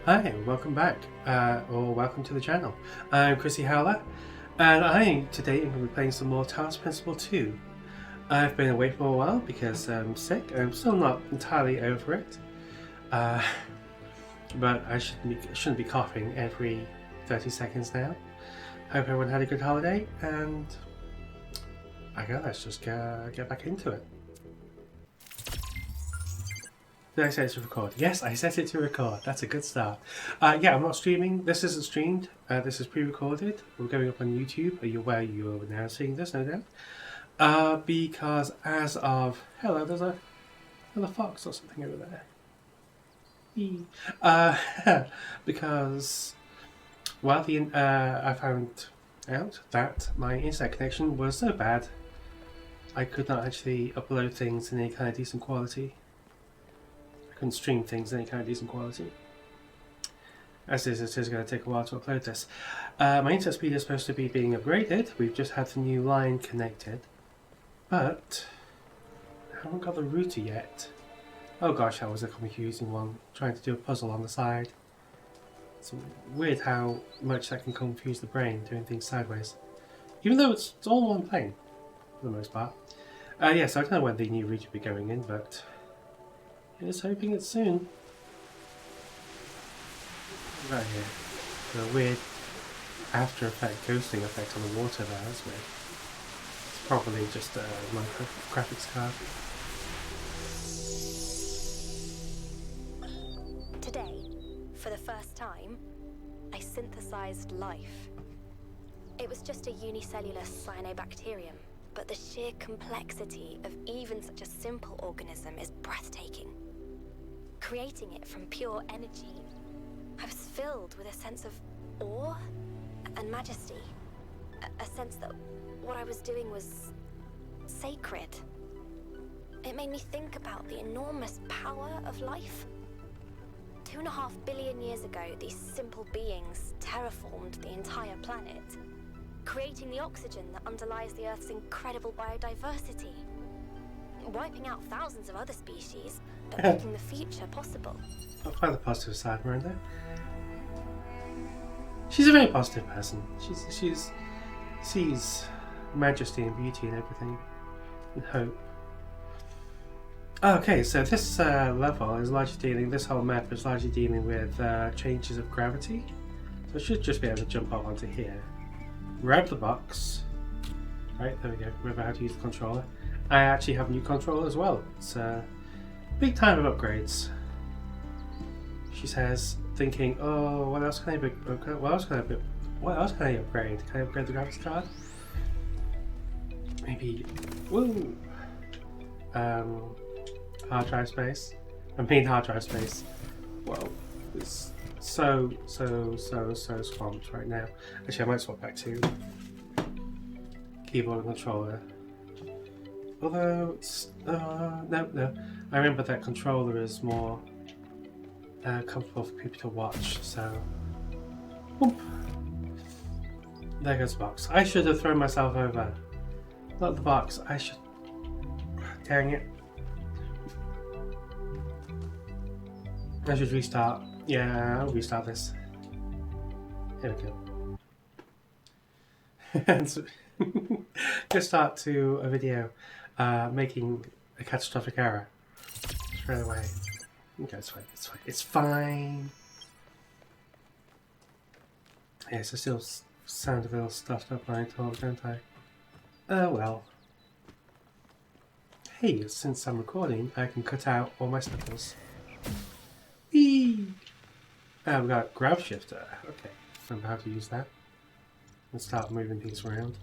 Hi, and welcome back, or welcome to the channel. I'm Chrissy Howler, and today am going to be playing some more Talos Principle 2. I've been away for a while because I'm sick, and I'm still not entirely over it. Uh, but I shouldn't be coughing every 30 seconds now. Hope everyone had a good holiday, and let's just get back into it. Did I set it to record? Yes, I set it to record. That's a good start. Yeah, I'm not streaming. This isn't streamed. This is pre-recorded. We're going up on YouTube. Are you aware you are now seeing this, no doubt? Because as of... Hello, there's another fox or something over there. Because... Well, I found out that my internet connection was so bad I could not actually upload things in any kind of decent quality. I couldn't stream things in any kind of decent quality. As it is going to take a while to upload this. My internet speed is supposed to be being upgraded. We've just had the new line connected. But I haven't got the router yet. Oh gosh, that was a confusing one. Trying to do a puzzle on the side. It's weird how much that can confuse the brain doing things sideways. Even though it's all one plane, for the most part. Yeah, so I don't know when the new router will be going in, but just hoping it's soon. Right here. The weird after effect ghosting effect on the water there, that's weird. It's probably just my graphics card. Today, for the first time, I synthesized life. It was just a unicellular cyanobacterium, but the sheer complexity of even such a simple organism is breathtaking. Creating it from pure energy, I was filled with a sense of awe and majesty. A sense that what I was doing was sacred. It made me think about the enormous power of life. 2.5 billion years ago, these simple beings terraformed the entire planet, creating the oxygen that underlies the Earth's incredible biodiversity, wiping out thousands of other species, but making the future possible. I'll find the positive side, Miranda. She's a very positive person. She sees majesty and beauty in everything, and hope. Okay, so this level is largely dealing. This whole map is largely dealing with changes of gravity. So I should just be able to jump up onto here, grab the box. Right, there we go. Remember how to use the controller. I actually have a new controller as well. It's a big time of upgrades. She says, thinking, "Oh, what else can I what else can I upgrade? Can I upgrade the graphics card? Maybe, woo, hard drive space. Hard drive space. Whoa, it's so swamped right now. Actually, I might swap back to keyboard and controller. Although it's no. I remember that controller is more comfortable for people to watch. So, whoop. There goes the box. I should have thrown myself over. Not the box. I should. Dang it. I should restart. Yeah, I'll restart this. Here we go. Just start to a video making a catastrophic error straight away. Okay, it's fine. It's fine. It's fine. Yes, I still sound a little stuffed up when I talk, don't I? Oh well. Hey, since I'm recording, I can cut out all my snipples. Whee! Oh, we got grab shifter. Okay, remember how to use that. And start moving things around.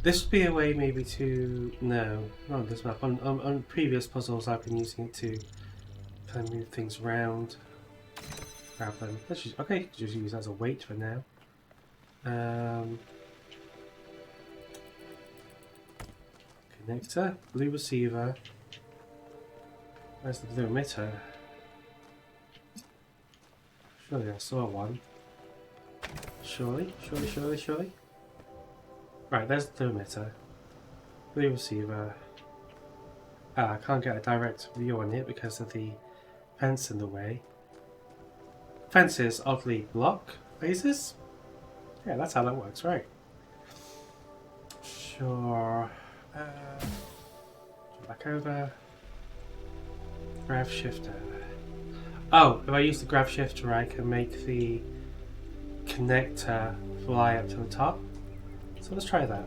This would be a way maybe to... No, not on this map. On previous puzzles I've been using it to kind of move things around. Grab them. Let's just, okay, just use that as a weight for now. Connector, blue receiver. Where's the blue emitter? Surely I saw one. Surely. Right, there's the emitter. Blue receiver. I can't get a direct view on it because of the fence in the way. fences oddly block bases. Yeah, that's how that works, right? Sure. Back over. Grav shifter. Oh, if I use the grav shifter, I can make the connector fly up to the top. So let's try that.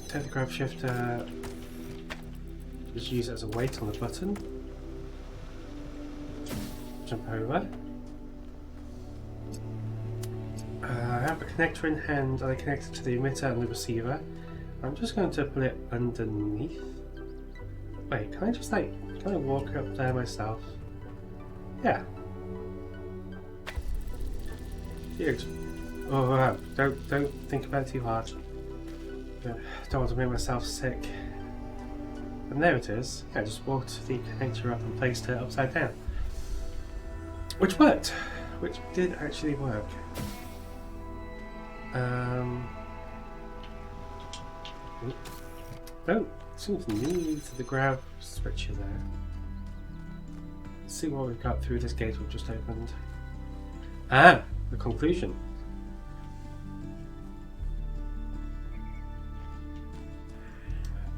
Take the grav shifter. Just use it as a weight on the button. Jump over. I have a connector in hand and I connect it to the emitter and the receiver. I'm just going to put it underneath. Wait, can I just can I walk up there myself? Yeah. Huge. Oh wow, don't think about it too hard. Don't want to make myself sick. And there it is. Yeah, I just walked the connector up and placed it upside down. Which worked. Which did actually work. Don't seem to need the grab switcher there. Let's see what we've got through this gate we've just opened. Ah, the conclusion.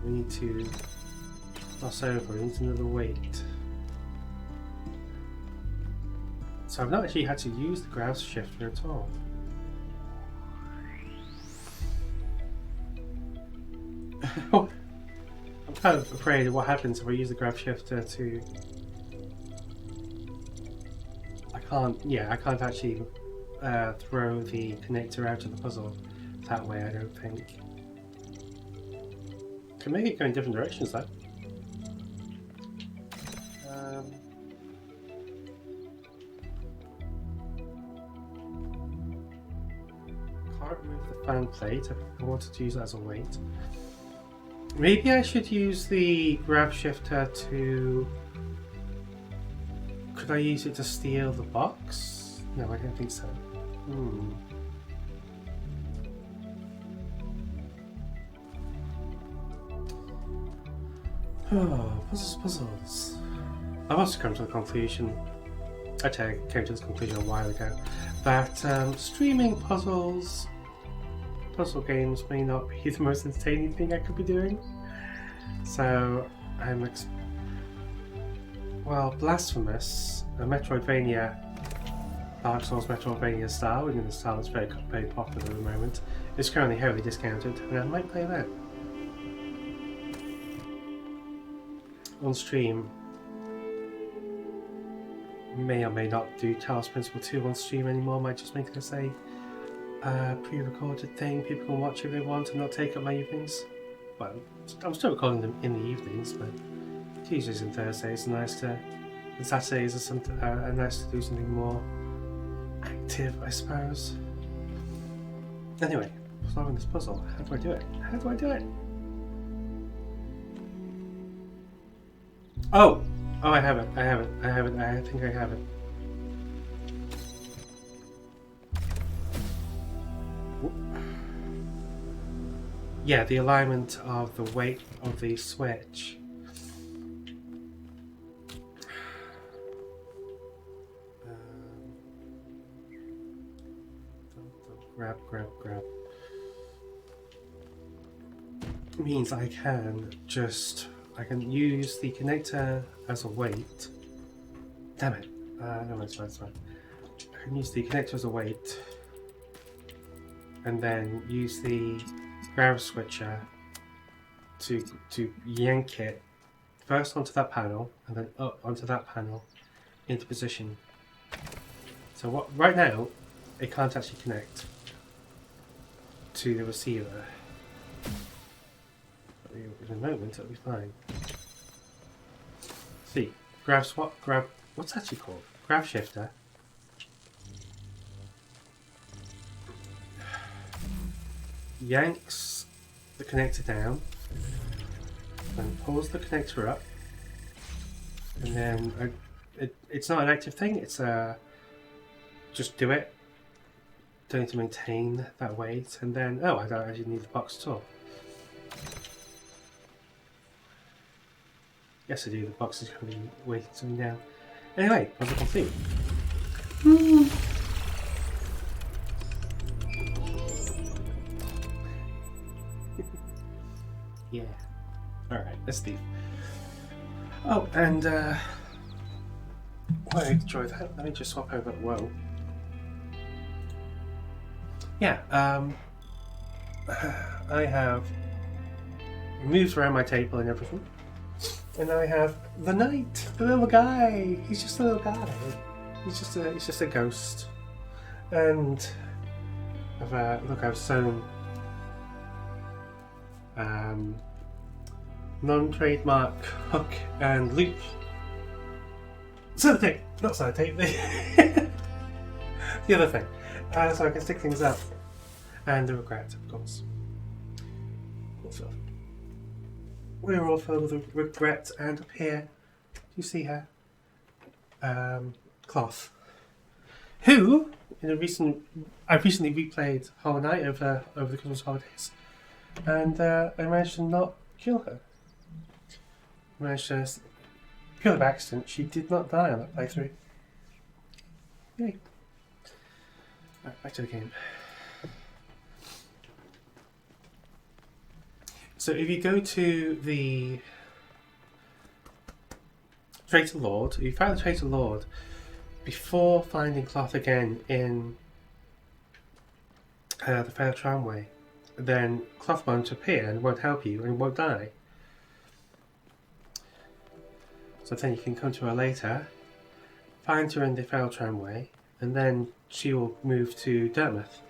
We need to cross over. We need another weight. So I've not actually had to use the grab shifter at all. I'm kind of afraid of what happens if I use the grab shifter to... I can't actually throw the connector out of the puzzle that way, I don't think. Can make it go in different directions though. Can't remove the fan plate. I wanted to use that as a weight. Maybe I should use the grab shifter to... Could I use it to steal the box? No, I don't think so. Oh, puzzles. I've also come to the conclusion, actually I came to this conclusion a while ago, that streaming puzzle games may not be the most entertaining thing I could be doing. So I'm Blasphemous, a Metroidvania, Dark Souls Metroidvania style, within the style that's very popular at the moment, is currently heavily discounted, and I might play that. On stream, may or may not do Talos Principle 2 on stream anymore, might just make this a pre-recorded thing. People can watch if they want and not take up my evenings. Well, I'm still recording them in the evenings, but Tuesdays and Thursdays are nice to, and Saturdays are nice to do something more active, I suppose. Anyway, solving this puzzle. How do I do it? How do I do it? Oh! Oh, I have it. I think I have it. Yeah, the alignment of the weight of the switch. Grab. Means I can use the connector as a weight. Damn it. No, it's fine. I can use the connector as a weight. And then use the grab switcher to yank it first onto that panel and then up onto that panel into position. So right now it can't actually connect to the receiver. But in a moment it'll be fine. See, what's actually called? Grab shifter. Yanks the connector down, then pulls the connector up, and then it's not an active thing, it's just do it. Don't need to maintain that weight, and then I don't actually need the box at all. Yes I do, the box is going to be weighted something down. Anyway, puzzle complete. Yeah. Alright, let's leave. Oh, and while I enjoy that, let me just swap over. Whoa. Yeah, I have moved around my table and everything. And I have the knight, the little guy. He's just a little guy. He's just a ghost. And I've sewn non-trademark hook and loop. Sellotape, not sellotape. The other thing, so I can stick things up. And the regret, of course. Also, we're all filled with regret, and up here, do you see her? Cloth. Who, I recently replayed Hollow Knight over the Christmas holidays, and I managed to not kill her. I managed to kill her by accident. She did not die on that playthrough. Yay. Right, back to the game. So if you go to the Traitor Lord, if you find the Traitor Lord before finding Cloth again in the Fair Tramway, then Cloth won't appear and won't help you and won't die. So then you can come to her later, find her in the Fair Tramway, and then she will move to Dartmouth.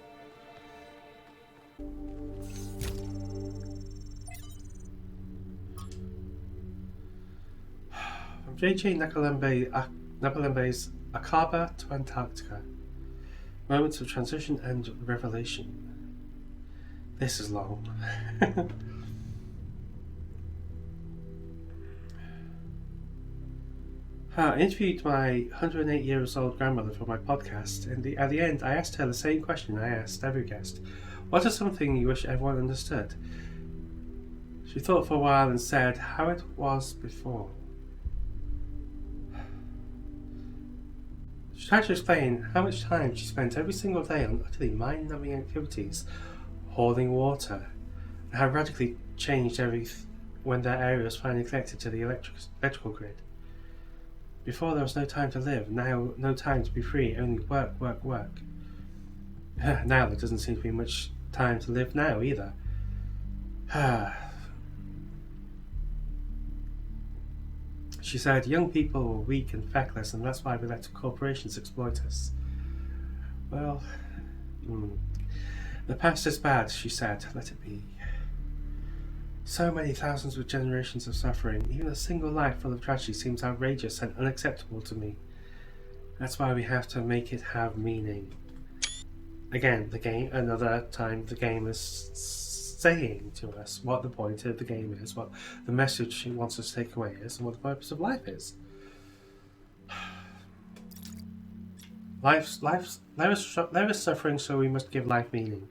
From J.J. Nakalembe's Akaba to Antarctica. Moments of transition and revelation. This is long. I interviewed my 108-year-old grandmother for my podcast, and at the end I asked her the same question I asked every guest. What is something you wish everyone understood? She thought for a while and said how it was before. She tried to explain how much time she spent every single day on utterly mind-numbing activities, hoarding water, and how radically changed when their area was finally connected to the electrical grid. Before there was no time to live, now no time to be free, only work, work, work. Now there doesn't seem to be much time to live now either. She said, young people were weak and feckless, and that's why we let corporations exploit us. Well, the past is bad, she said, let it be. So many thousands of generations of suffering, even a single life full of tragedy seems outrageous and unacceptable to me. That's why we have to make it have meaning. Again, another time the game is saying to us what the point of the game is, what the message it wants us to take away is, and what the purpose of life is. Life is suffering, so we must give life meaning.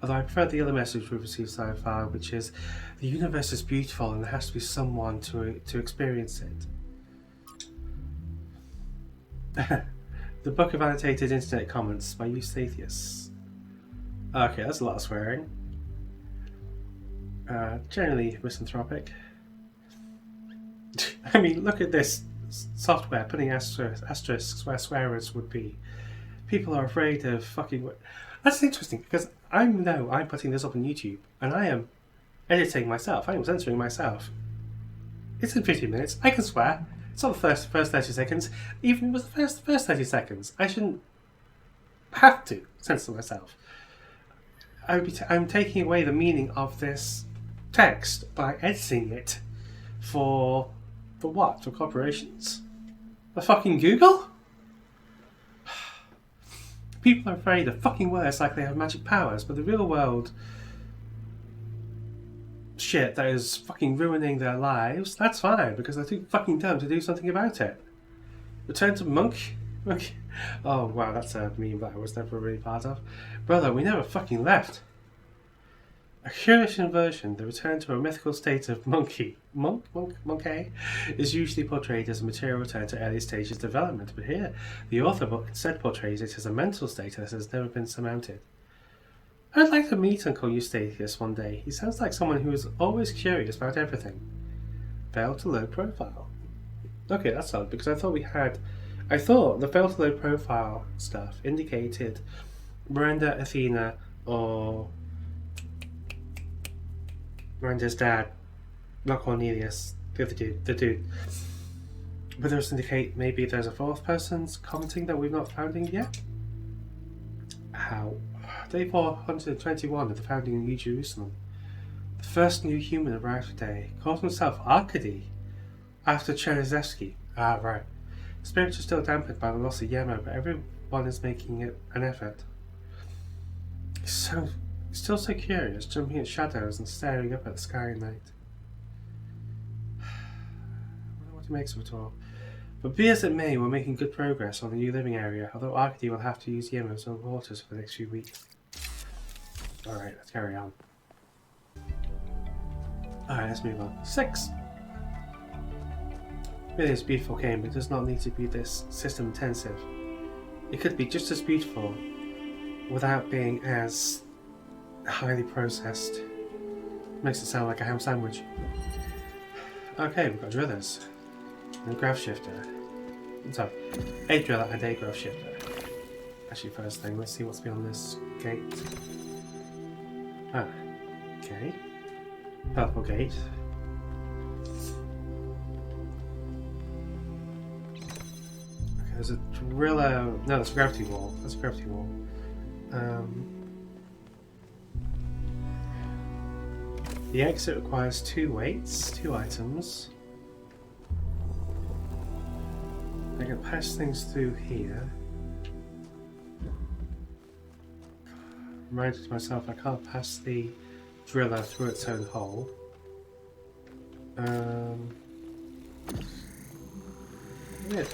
Although I prefer the other message we've received so far, which is the universe is beautiful and there has to be someone to experience it. The Book of Annotated Internet Comments by Eustathius. Okay, that's a lot of swearing. Generally misanthropic. I mean, look at this software putting asterisks where swear words would be. People are afraid of fucking... That's interesting, because I know I'm putting this up on YouTube, and I am editing myself, I am censoring myself. It's in 15 minutes, I can swear. It's not the first 30 seconds. Even if it was the first 30 seconds, I shouldn't have to censor myself. I'm taking away the meaning of this text by editing it for what? For corporations? For fucking Google? People are afraid of fucking words like they have magic powers, but the real world shit that is fucking ruining their lives, that's fine, because they're too fucking dumb to do something about it. Return to Monk? Oh wow, that's a meme that I was never really part of. Brother, we never fucking left. A curious inversion, the return to a mythical state of monkey is usually portrayed as a material return to early stages of development, but here the author instead portrays it as a mental state that has never been surmounted. I'd like to meet Uncle Eustathius one day. He sounds like someone who is always curious about everything. Fail to load profile. Okay, that's odd, because I thought the fail to load profile stuff indicated Miranda, Athena, or Miranda's dad, not Cornelius, the other dude, But those indicate maybe there's a fourth person's commenting that we've not found in yet? How? Day 421 of the founding of New Jerusalem. The first new human arrived today, called himself Arkady, after Cherezevsky. Ah, right. Spirits are still dampened by the loss of Yemo, but everyone is making it an effort. Still so curious, jumping at shadows and staring up at the sky at night. I wonder what he makes of it all. But be as it may, we're making good progress on the new living area, although Arkady will have to use Yemo's own waters for the next few weeks. Alright, let's carry on. Alright, let's move on. 6! Really is a beautiful game, but it does not need to be this system intensive. It could be just as beautiful without being as highly processed. Makes it sound like a ham sandwich. Okay, we've got drillers. And a graph shifter. So, a driller and a graph shifter. Actually, first thing, let's see what's beyond this gate. Ah, okay. Purple gate. Okay, there's a driller. No, that's a gravity wall. That's a gravity wall. The exit requires 2 weights, 2 items. I can pass things through here. Reminded myself I can't pass the driller through its own hole. Yeah,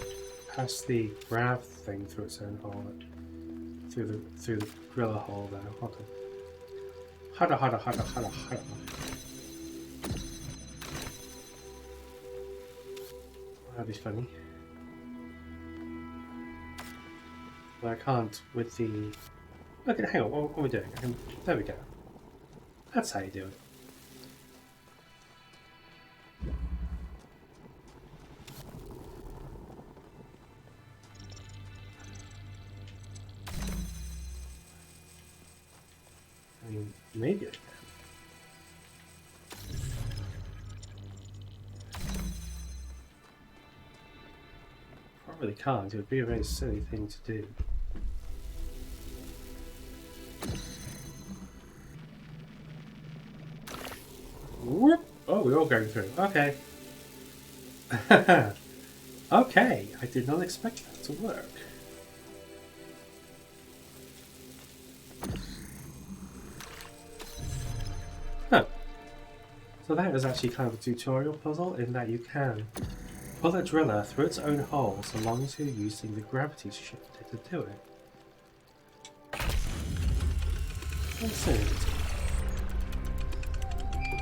pass the grav thing through its own hole. Through the driller hole there. Hold on. That'd be funny. But I can't with the... Okay, hang on, what are we doing? There we go. That's how you do it. I mean, maybe I can. Probably can't. It would be a very silly thing to do. Whoop! Oh, we're all going through. Okay. Okay, I did not expect that to work. Huh. So that is actually kind of a tutorial puzzle in that you can pull a driller through its own hole so long as you're using the gravity shifter to do it. That's it.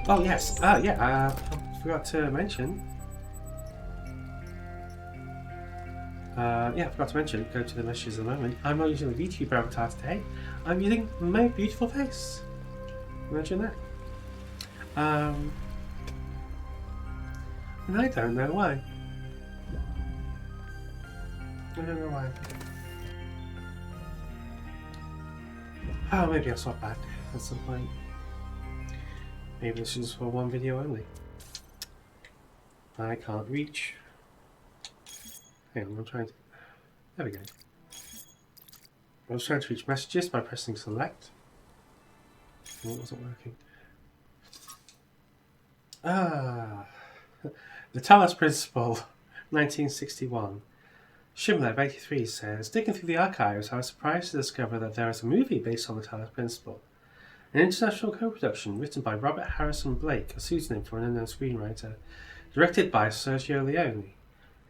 Oh yes, I forgot to mention. I forgot to mention, go to the messages in a moment. I'm not using the VTuber avatar today. I'm using my beautiful face. Imagine that. And I don't know why. I don't know why. Oh, maybe I'll swap back at some point. Maybe this is for one video only. I can't reach. Hang on, I'm trying to... There we go. I was trying to reach messages by pressing select. And it wasn't working. Ah, the Talos Principle, 1961. Shimlev 83 says, digging through the archives, I was surprised to discover that there is a movie based on the Talos Principle. An international co-production written by Robert Harrison Blake, a pseudonym for an unknown screenwriter, directed by Sergio Leone.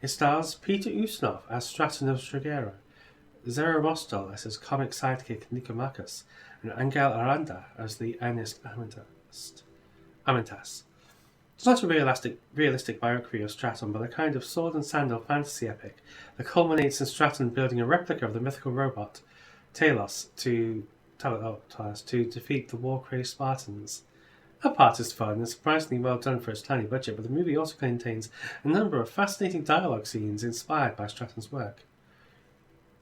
It stars Peter Ustinov as Straton of Stragero, Zero Mostel as his comic sidekick Nicomachus, and Angel Aranda as the earnest Amentas. It's not a realistic biography of Straton, but a kind of sword and sandal fantasy epic that culminates in Straton building a replica of the mythical robot Talos to defeat the war-crazed Spartans. That part is fun and surprisingly well done for its tiny budget, but the movie also contains a number of fascinating dialogue scenes inspired by Straton's work.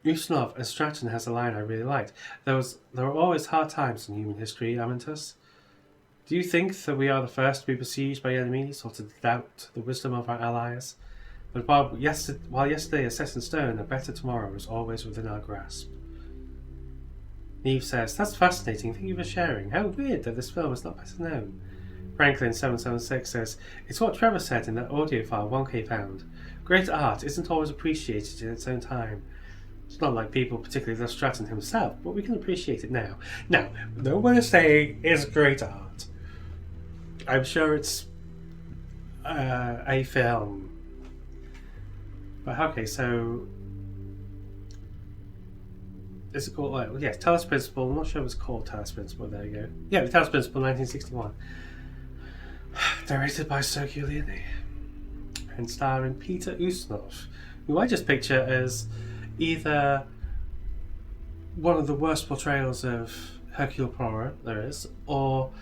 Ustinov as Straton has a line I really liked. There are always hard times in human history, Amentus. Do you think that we are the first to be besieged by enemies or to doubt the wisdom of our allies? But while yesterday is set in stone, a better tomorrow is always within our grasp. Neve says, that's fascinating, thank you for sharing. How weird that this film is not better known. Franklin776 says, it's what Trevor said in that audio file 1K found. Great art isn't always appreciated in its own time. It's not like people particularly love Straton himself, but we can appreciate it now. Now, no one is saying it's great art. I'm sure it's a film. But okay, so is it called? Well, yes, Talos Principle. I'm not sure if it's called Talos Principle. There you go. Yeah, the Talos Principle, 1961. Directed by Sergio Leone and starring Peter Ustinov, who I just picture as either one of the worst portrayals of Hercule Poirot there is, or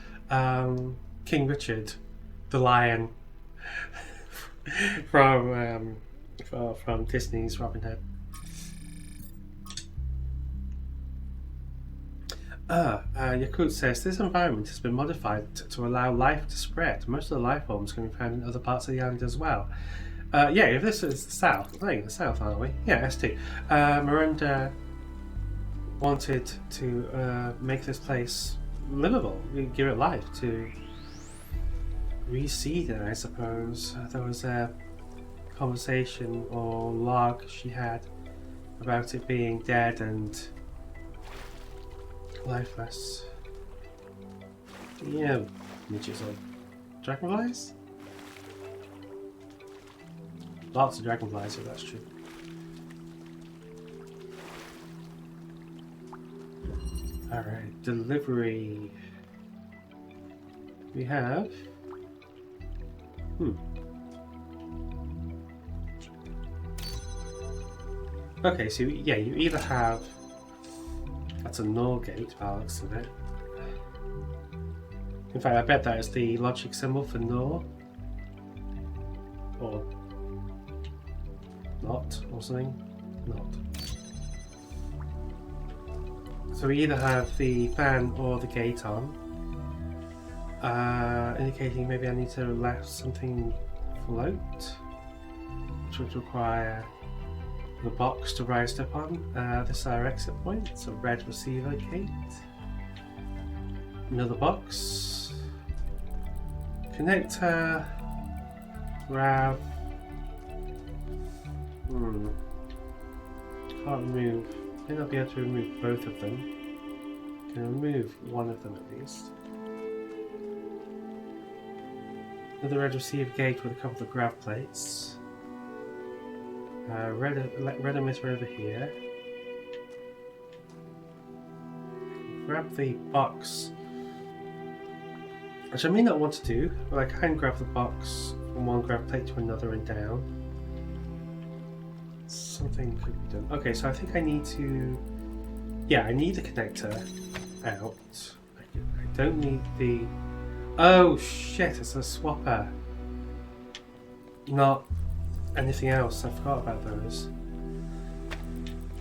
King Richard, the lion from Disney's Robin Hood. Yakut says, this environment has been modified to allow life to spread. Most of the life forms can be found in other parts of the island as well. Yeah, if this is the south, I think the south, aren't we? Yeah, S2. Miranda wanted to make this place livable, give it life, to reseed it, I suppose. There was a conversation or log she had about it being dead and lifeless. Yeah, midgets or dragonflies? Lots of dragonflies, if that's true. Alright, delivery. We have... Okay, so yeah, you either have... That's a null gate by the looks of it. In fact, I bet that is the logic symbol for null. Or not, or something. Not. So we either have the fan or the gate on. Indicating maybe I need to let something float, which would require the box to rise up on. This is our exit point. It's a red receiver gate. Another box. Connector. Grab. Can't remove. May not be able to remove both of them. Can remove one of them at least. Another red receiver gate with a couple of grab plates. Red emitter over here. Grab the box, which I may not want to do, but I can grab the box from one grab plate to another and down. Something could be done. Okay, so I think I need to... Yeah, I need the connector out. I don't need the... Oh shit, it's a swapper. Not anything else. I forgot about those.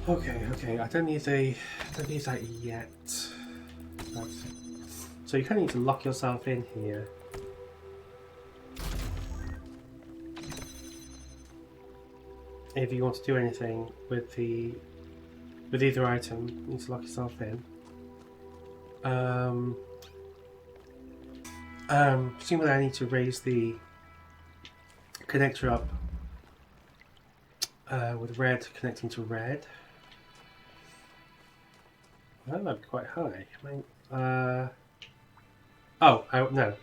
Okay, I don't need that yet. So you kind of need to lock yourself in here. If you want to do anything with either item, you need to lock yourself in. Presumably I need to raise the connector up with red connecting to red. That might be quite high. No,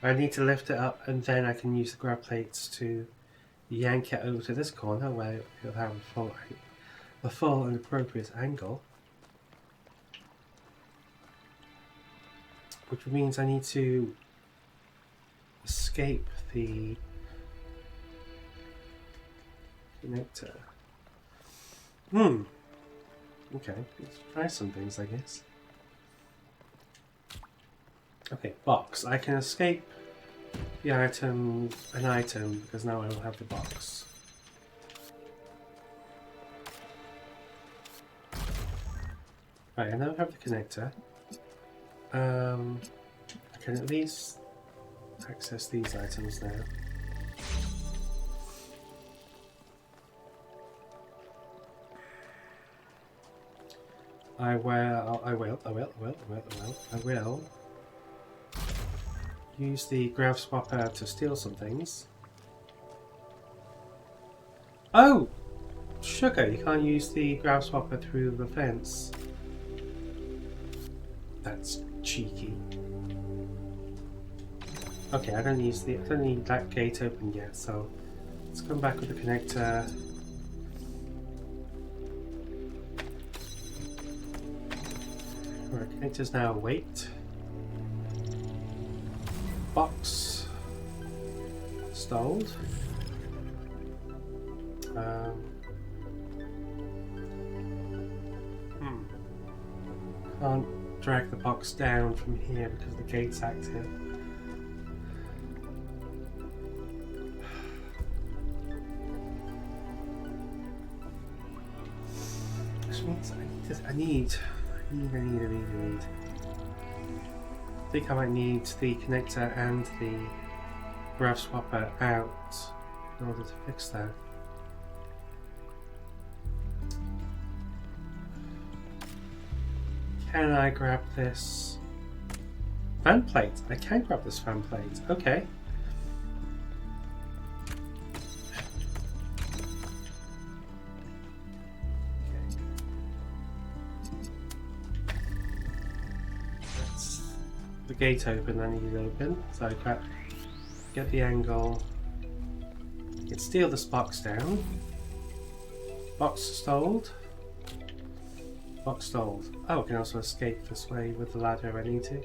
I need to lift it up and then I can use the grab plates to yank it over to this corner where it'll have a full and appropriate angle. which means I need to escape the connector. Okay, let's try some things, I guess. Okay, box. I can escape the item, an item, because now I will have the box. Right, I now have the connector. I can at least access these items now. I will use the grav swapper to steal some things. Oh! Sugar, you can't use the grav swapper through the fence. That's cheeky. Okay, I don't need that gate open yet, so let's come back with the connector. Alright, connector's now awake. Box stalled. Can't drag the box down from here because the gate's active. Which means I need. I think I might need the connector and the grav swapper out in order to fix that. Can I grab this fan plate? I can grab this fan plate. Okay. That's the gate open. I need it open. So I get the angle. I can steal this box down. Box stalled. Box stalled. Oh, I can also escape this way with the ladder if I need to.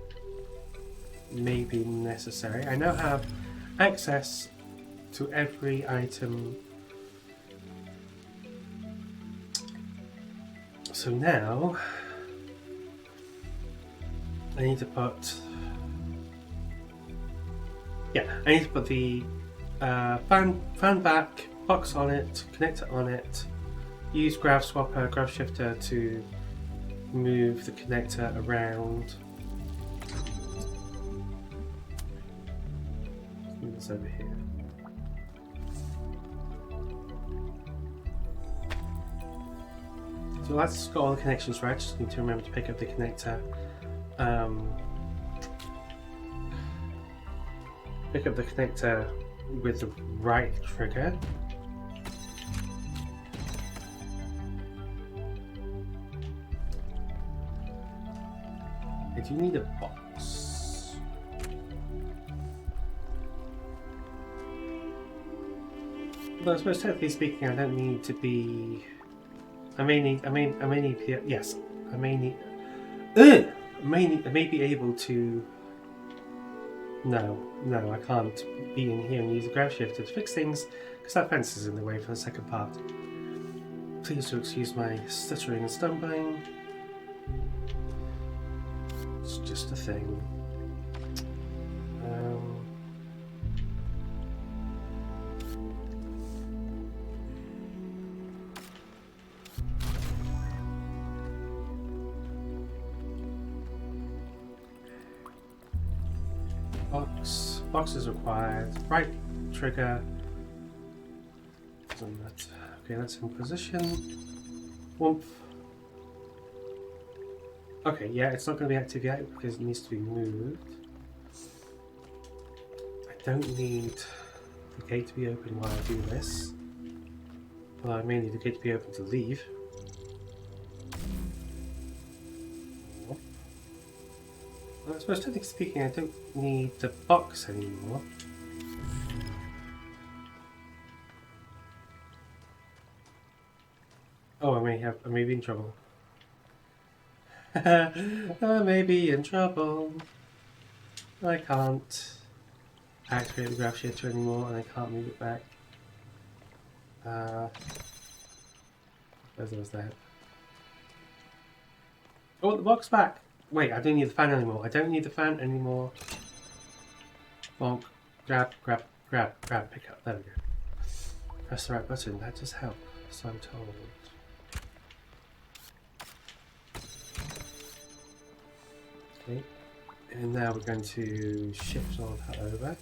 Maybe necessary. I now have access to every item. So now I need to put. Yeah, I need to put the fan back, box on it, connector on it. Use grav swapper, grav shifter to move the connector around. Move this over here. So that's got all the connections right. Just need to remember to pick up the connector. Pick up the connector with the right trigger. I do need a box. Although I suppose technically speaking, I don't need to be. I may need. Yes, I may need. I may be able to. No, I can't be in here and use the grav shifter to fix things because that fence is in the way for the second part. Please do excuse my stuttering and stumbling. It's just a thing. Box is required. Right trigger. Okay, that's in position. Whoomp. Okay, yeah, it's not going to be active yet because it needs to be moved. I don't need the gate to be open while I do this. Well, I may need the gate to be open to leave. Well, I suppose technically speaking, I don't need the box anymore. Oh, I may be in trouble. I may be in trouble. I can't activate the grav shifter anymore, and I can't move it back. There's that. Oh, the box back! Wait, I don't need the fan anymore. I don't need the fan anymore. Bonk. Grab, grab, grab, grab, pick up. There we go. Press the right button. That does help, so I'm told. Okay. And now we're going to shift all that over.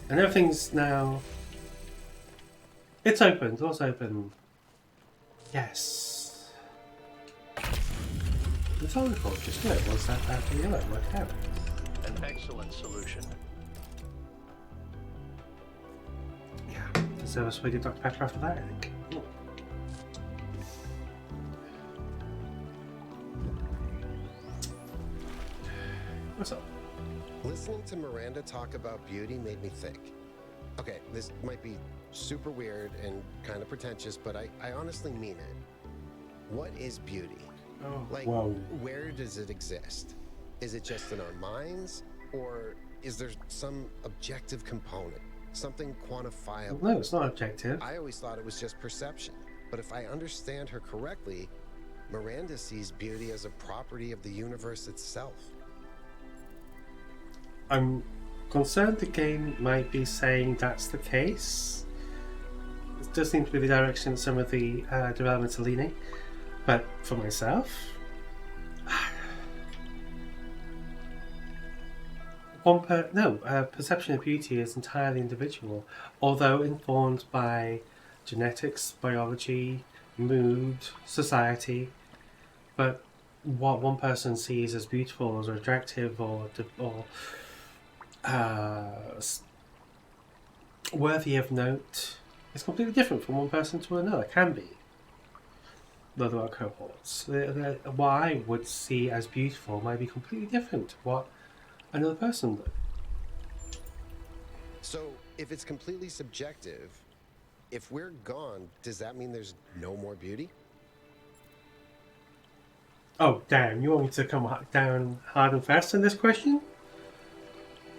And everything's now... It's open. Door's open. Yes. The phone call. Just do it once that after the other worked out. An excellent solution. Yeah. Deserve a swig of Dr. Pepper after that, I think. Ooh. What's up? Listening to Miranda talk about beauty made me think. Okay, this might be super weird and kind of pretentious, but I honestly mean it. What is beauty? Oh, Like, whoa. where does it exist? Is it just in our minds? Or is there some objective component? Something quantifiable? No, it's not objective. I always thought it was just perception. But if I understand her correctly, Miranda sees beauty as a property of the universe itself. I'm concerned the game might be saying that's the case. It does seem to be the direction some of the developments are leaning. But for myself, perception of beauty is entirely individual, although informed by genetics, biology, mood, society. But what one person sees as beautiful or attractive or worthy of note is completely different from one person to another. Can be. Though there are cohorts. What I would see as beautiful might be completely different to what another person would. So, if it's completely subjective, if we're gone, does that mean there's no more beauty? Oh, damn. You want me to come down hard and fast in this question?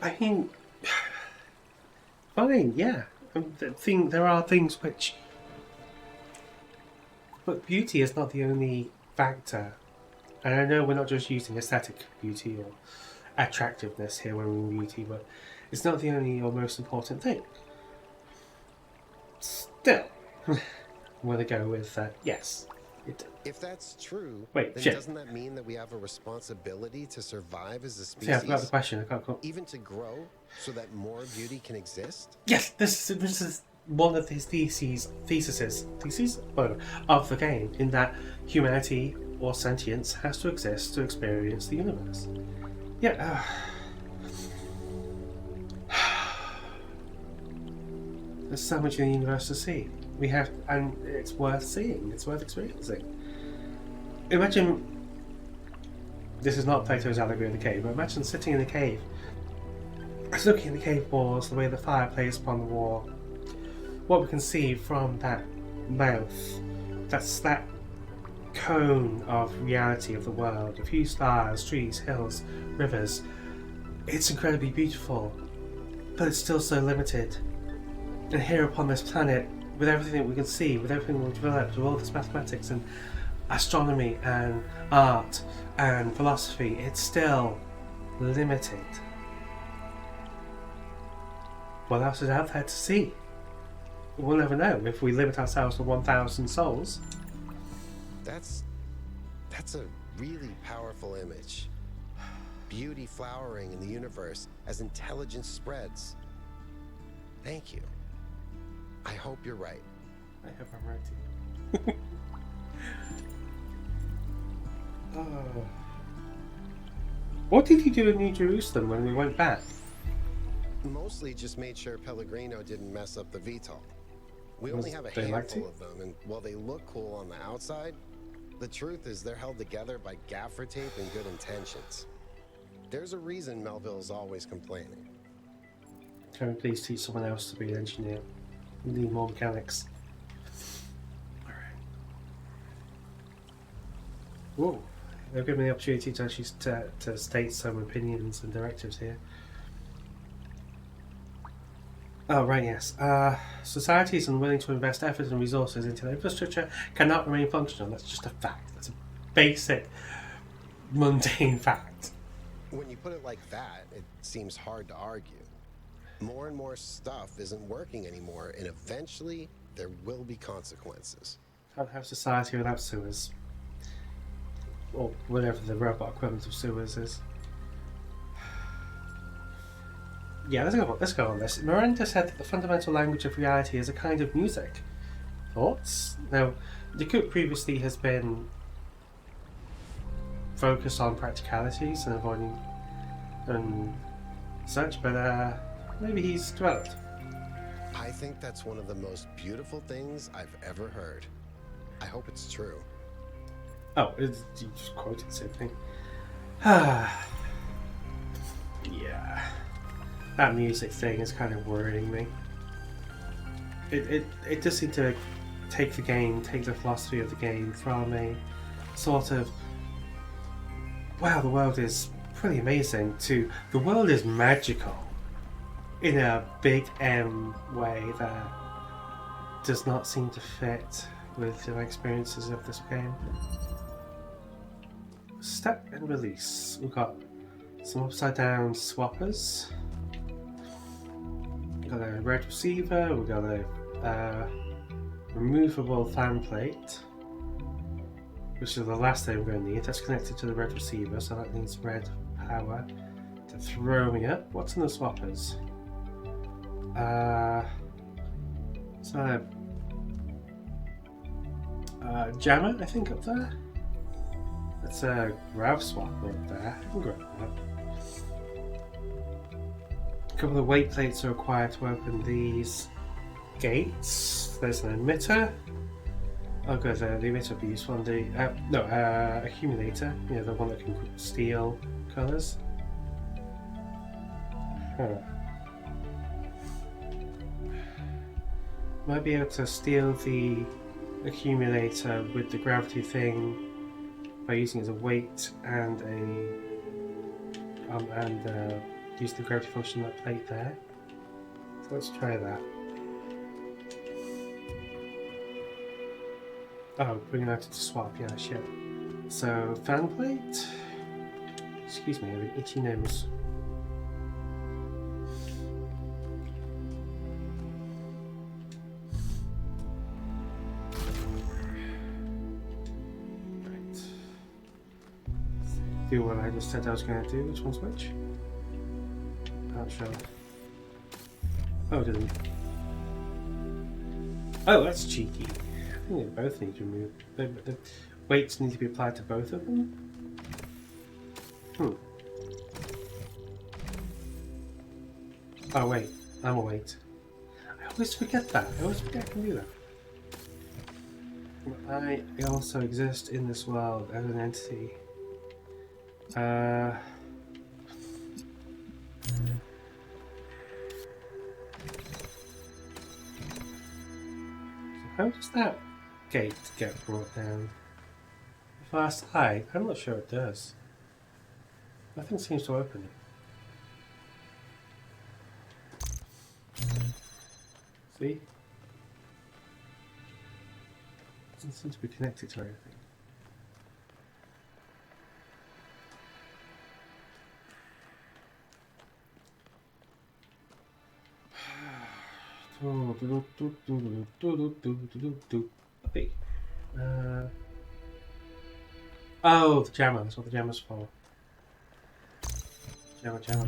I mean, fine, yeah. There are things which... But beauty is not the only factor. And I know we're not just using aesthetic beauty or attractiveness here when we mean beauty, but it's not the only or most important thing. Still, I'm going to go with yes. If that's true, Wait, then shit. doesn't that mean that we have a responsibility to survive as a species? See, I forgot the question. I can't call. Even to grow so that more beauty can exist? Yes, this is one of his theses of the game, in that humanity or sentience has to exist to experience the universe. Yeah. There's so much in the universe to see. We have, and it's worth seeing. It's worth experiencing. Imagine. This is not Plato's allegory of the cave, but imagine sitting in a cave, looking at the cave walls, the way the fire plays upon the wall. What we can see from that mouth, that's that cone of reality of the world, a few stars, trees, hills, rivers. It's incredibly beautiful, but it's still so limited. And here upon this planet, with everything that we can see, with everything we've developed, with all this mathematics and astronomy and art and philosophy, it's still limited. What else is out there to see? We'll never know if we limit ourselves to 1,000 souls. That's a really powerful image. Beauty flowering in the universe as intelligence spreads. Thank you. I hope you're right. I hope I'm right too. Oh. What did you do in New Jerusalem when we went back? Mostly just made sure Pellegrino didn't mess up the VTOL. We only have a they like handful to? of them, and while they look cool on the outside, the truth is they're held together by gaffer tape and good intentions. There's a reason Melville's always complaining. Can we please teach someone else to be an engineer? We need more mechanics. Alright. Whoa. They've given me the opportunity to actually to state some opinions and directives here. Oh, right, yes. Societies unwilling to invest effort and resources into their infrastructure cannot remain functional. That's just a fact. That's a basic, mundane fact. When you put it like that, it seems hard to argue. More and more stuff isn't working anymore, and eventually there will be consequences. Can't have society without sewers. Or whatever the robot equivalent of sewers is. Yeah, let's go on this. Miranda said that the fundamental language of reality is a kind of music. Thoughts? Now, the cook previously has been focused on practicalities and avoiding and such, but maybe he's developed. I think that's one of the most beautiful things I've ever heard. I hope it's true. Oh, you just quoted the same thing. Yeah. That music thing is kind of worrying me. It does seem to take the philosophy of the game from a sort of, wow, the world is pretty amazing, to the world is magical in a big M way that does not seem to fit with the experiences of this game. Step and release. We've got some upside down swappers. We've got a red receiver. We've got a removable fan plate, which is the last thing we're going to need. That's connected to the red receiver, so that needs red power to throw me up. What's in the swappers? So jammer, I think, up there. That's a grav swapper up there. I can grab that. A couple of weight plates are required to open these gates. There's an emitter. Oh good, the emitter will be useful on the accumulator. You know, the one that can steal colours. Might be able to steal the accumulator with the gravity thing by using it as a weight and use the gravity function on that plate there. So let's try that. Oh, bring it out to swap, yeah, shit. So, fan plate? Excuse me, I have an itchy nose. Right. Do what I just said I was going to do. Which one's which? Not sure. Oh, it didn't. Oh, that's cheeky. I think they both need to remove. The weights need to be applied to both of them. Oh wait, I'm a weight. I always forget that. I always forget I can do that. I also exist in this world as an entity. So how does that gate get brought down? The far side? I'm not sure it does. Nothing seems to open it. See? Doesn't seem to be connected to anything. Okay. Oh, the jammer. That's what the jammer's for. Jammer, not jammer.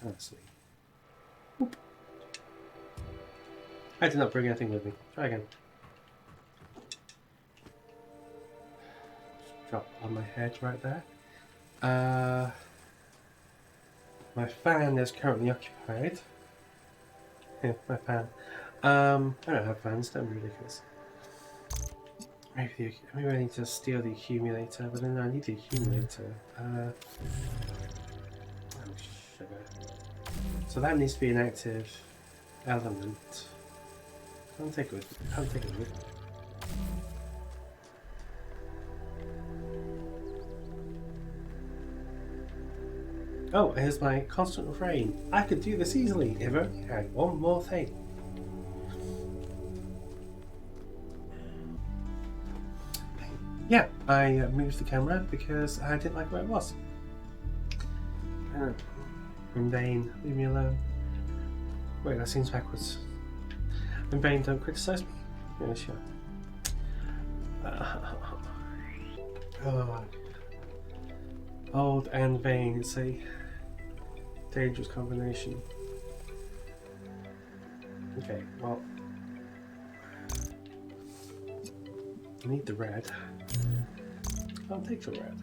Can't see. Oop. I did not bring anything with me. Try again. Drop on my head right there. My fan is currently occupied. Yeah, my fan. I don't have fans, don't be ridiculous. Maybe I need to steal the accumulator, but then I need the accumulator. Oh, sugar. So that needs to be an active element. Can't take it with me. Oh, here's my constant refrain. I could do this easily if I only had one more thing. Yeah, I moved the camera because I didn't like where it was. In vain, leave me alone. Wait, that seems backwards. In vain, don't criticize me. Yeah, sure. Oh. Old and vain, it's a dangerous combination. Okay, well, I need the red. I'll take the red.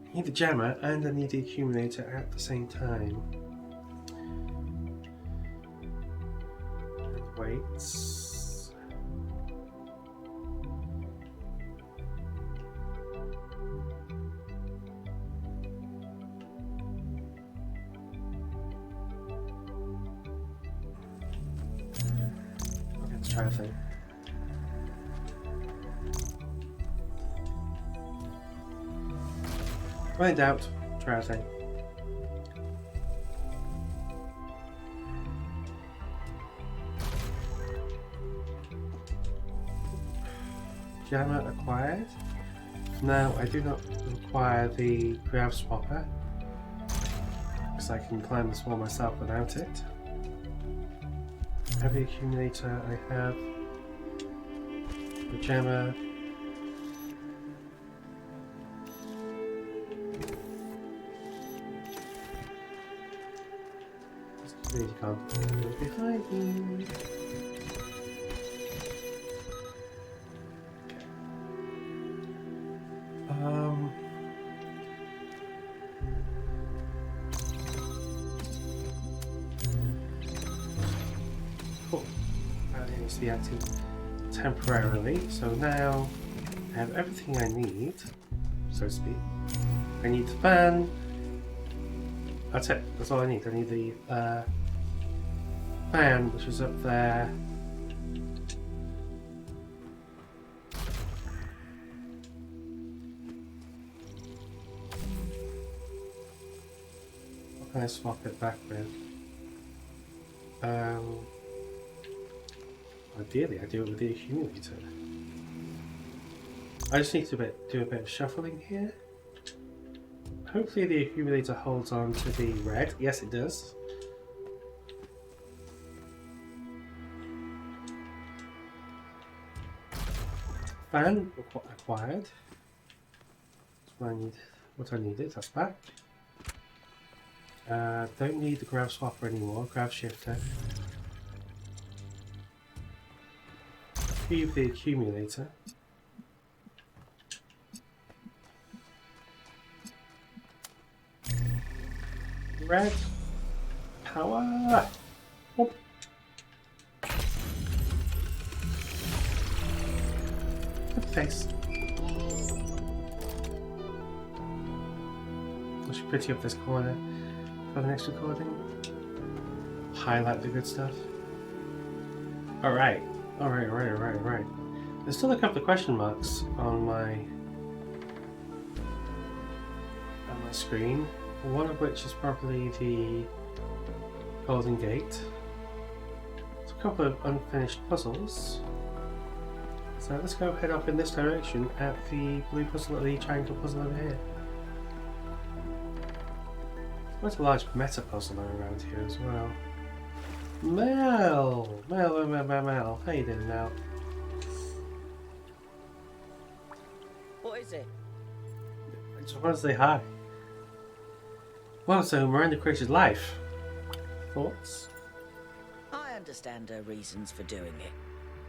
I need the jammer and I need the accumulator at the same time. And weights. Okay, let's try a thing. When in doubt, try a thing. Jammer acquired. Now I do not require the grav swapper because I can climb this wall myself without it. I have the accumulator, I have the jammer. Please can't go behind me. Cool. That needs to be active temporarily. So now I have everything I need, so to speak. I need the fan. That's it. That's all I need. I need the fan, which is up there. What can I swap it back with? Ideally, I do it with the accumulator. I just need to do a bit of shuffling here. Hopefully the accumulator holds on to the red. Yes, it does. Fan acquired. That's what I need. What I needed. That's back. Don't need the grav swapper anymore. Grav shifter. Cube the accumulator. Red power. Oh. Good face. I should pretty up this corner for the next recording. Highlight the good stuff. Alright. Alright. There's still a couple of question marks on my screen. One of which is probably the Golden Gate. There's a couple of unfinished puzzles. So let's go head off in this direction at the blue puzzle, at the triangle puzzle over here. There's a large meta puzzle around here as well. Mel! How you doing, Mel? What is it? I just want to say hi. Well, so Miranda created life. Thoughts? I understand her reasons for doing it.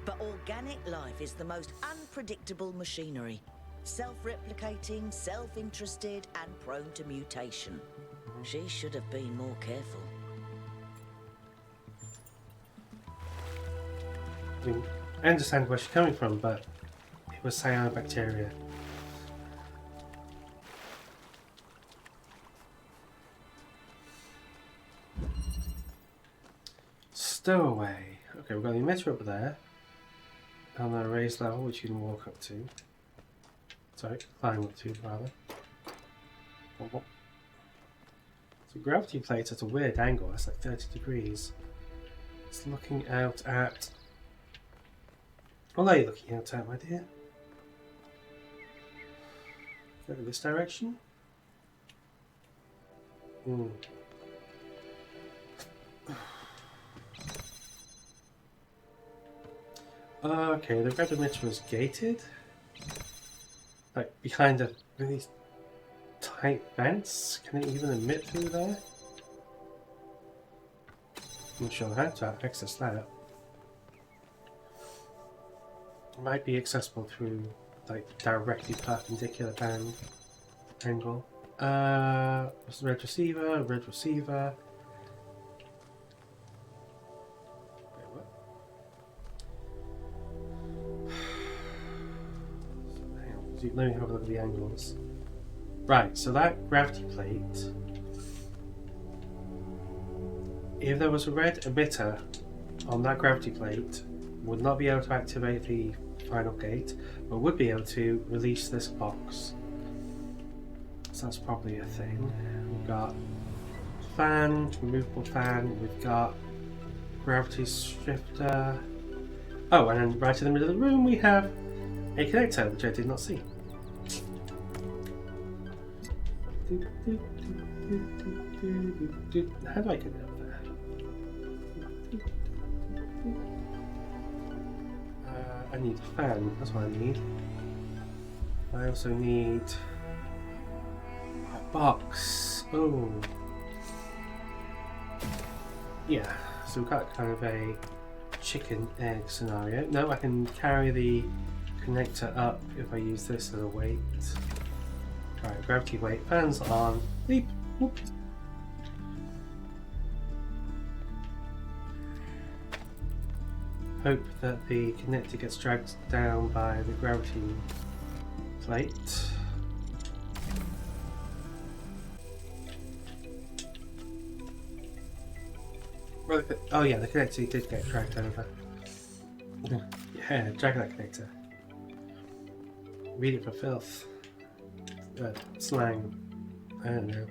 But organic life is the most unpredictable machinery. Self-replicating, self-interested, and prone to mutation. She should have been more careful. I mean, I understand where she's coming from, but it was cyanobacteria. Stowaway. Okay, we've got the emitter up there. On a raised level, which you can walk up to. Sorry, climb up to, rather. The gravity plate's at a weird angle. It's like 30 degrees. It's looking out at... What are you looking out at, my dear? Go in this direction? Hmm. Okay, the red emitter was gated. Like behind a really tight fence. Can it even emit through there? I'm sure I have to access that. It might be accessible through like directly perpendicular band angle. What's the red receiver? Red receiver. Wait, what? So, hang on, let me have a look at the angles. Right, so that gravity plate. If there was a red emitter on that gravity plate, would not be able to activate the final gate, but would be able to release this box. So that's probably a thing. We've got fan, removable fan, we've got gravity shifter. Oh, and then right in the middle of the room we have a connector, which I did not see. How do I get it up there? I need a fan, that's what I need. I also need a box. Oh. Yeah, so we've got kind of a chicken egg scenario. No, I can carry the connector up if I use this as a weight. Alright, gravity weight, fans on, leap, whoop. Hope that the connector gets dragged down by the gravity plate. Well, oh yeah, the connector did get dragged over. Yeah, drag that connector. Read it for filth. Slang. I don't know.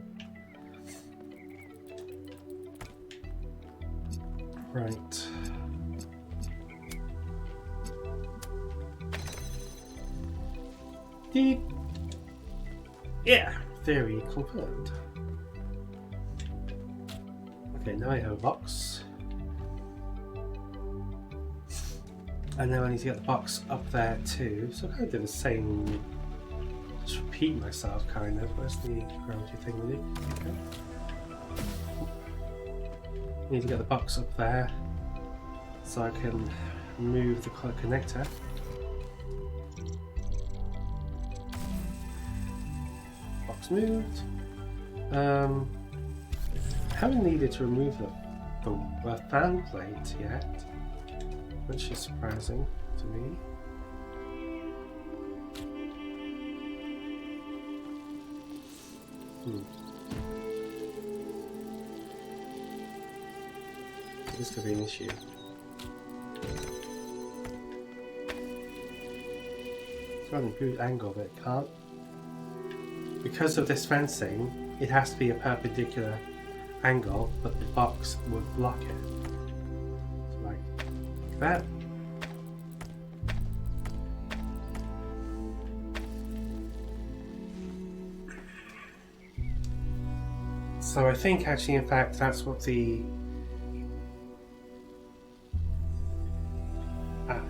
Right. Beep. Yeah, theory confirmed. Okay, now I have a box. And now I need to get the box up there too. So I kind of did the same, just repeat myself kind of. Where's the gravity thing with it? Okay. Need to get the box up there so I can move the connector. Box moved. Haven't needed to remove the fan plate yet, which is surprising to me. This could be an issue. It's got a good angle, but it can't. Because of this fencing, it has to be a perpendicular angle, but the box would block it. So like that. So I think actually, in fact, that's what the...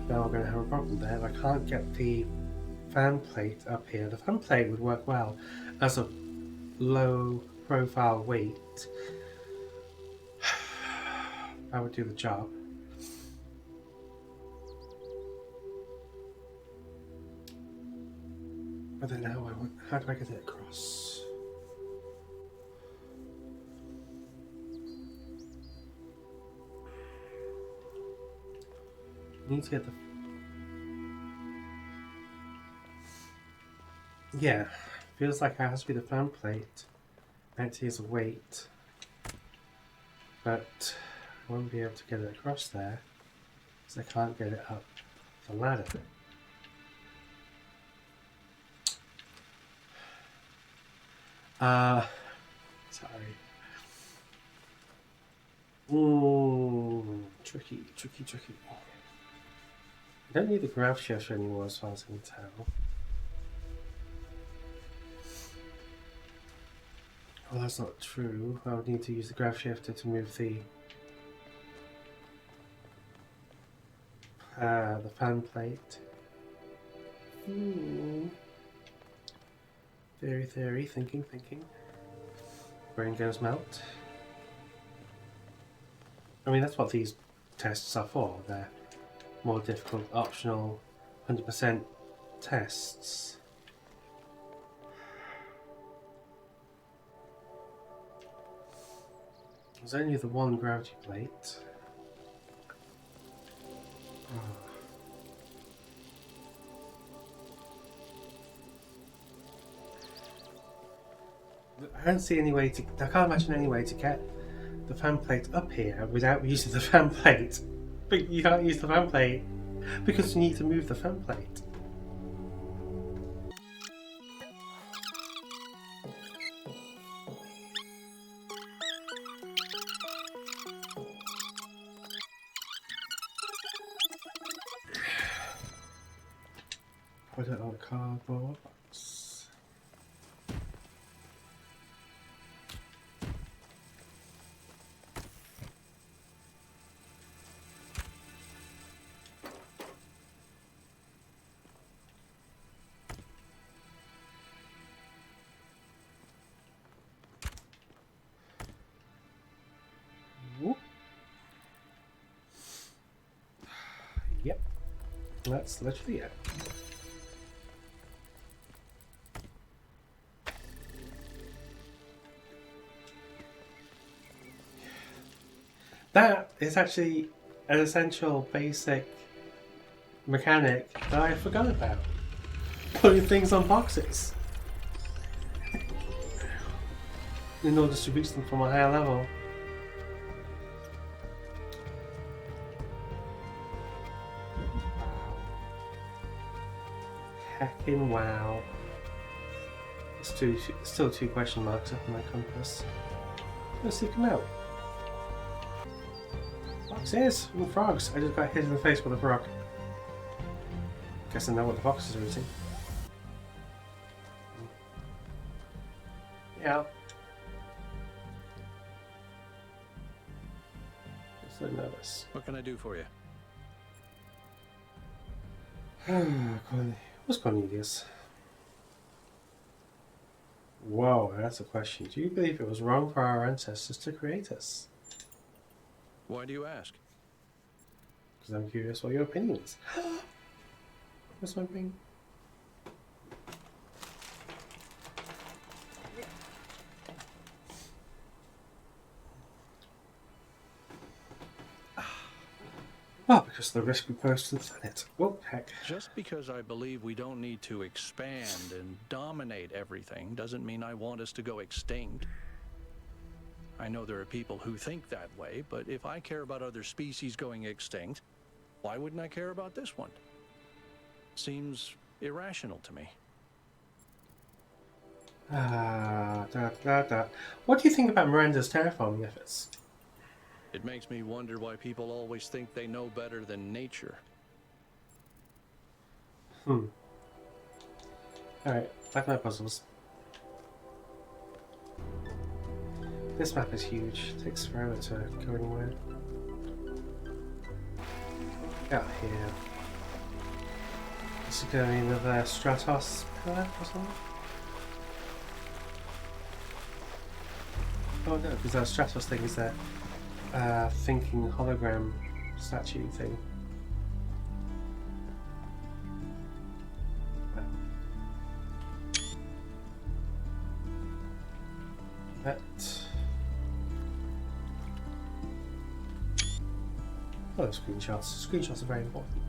now I'm going to have a problem there. I can't get the fan plate up here. The fan plate would work well as a low profile weight. That would do the job. But then now how do I get it across? Need to get the... Yeah, feels like it has to be the fan plate. Actually as a weight. But I won't be able to get it across there because I can't get it up the ladder. Sorry. Tricky, tricky, tricky. I don't need the grav shifter anymore as far as I can tell. Well, that's not true. I would need to use the grav shifter to move the fan plate. Theory, thinking. Brain goes melt. I mean, that's what these tests are for. They're more difficult, optional, 100% tests. There's only the one gravity plate. I don't see any way to. I can't imagine any way to get the fan plate up here without using the fan plate. But you can't use the fan plate because you need to move the fan plate. Put it on a cardboard box. Whoop. Yep, that's literally it. That is actually an essential basic mechanic that I forgot about. Putting things on boxes in order to reach them from a higher level. Heckin' wow. Still two question marks up in my compass. Let's seek them out. Foxes! Ooh, frogs! I just got hit in the face with a frog. Guess I know what the foxes are eating. Yeah. I'm so nervous. What can I do for you? What's Cornelius? Whoa, that's a question. Do you believe it was wrong for our ancestors to create us? Why do you ask? Because I'm curious what your opinion is. What's my opinion? Well, because of the risk we pose to the planet. Oh, heck. Just because I believe we don't need to expand and dominate everything doesn't mean I want us to go extinct. I know there are people who think that way, but if I care about other species going extinct, why wouldn't I care about this one? Seems irrational to me. What do you think about Miranda's terraforming efforts? It makes me wonder why people always think they know better than nature. Alright, back to my puzzles. This map is huge. It takes forever to go anywhere. Out here. This is going to be another Stratos pillar or something? Oh no, because that Stratos thing is that thinking hologram statue thing. That. Oh, screenshots. Screenshots are very important.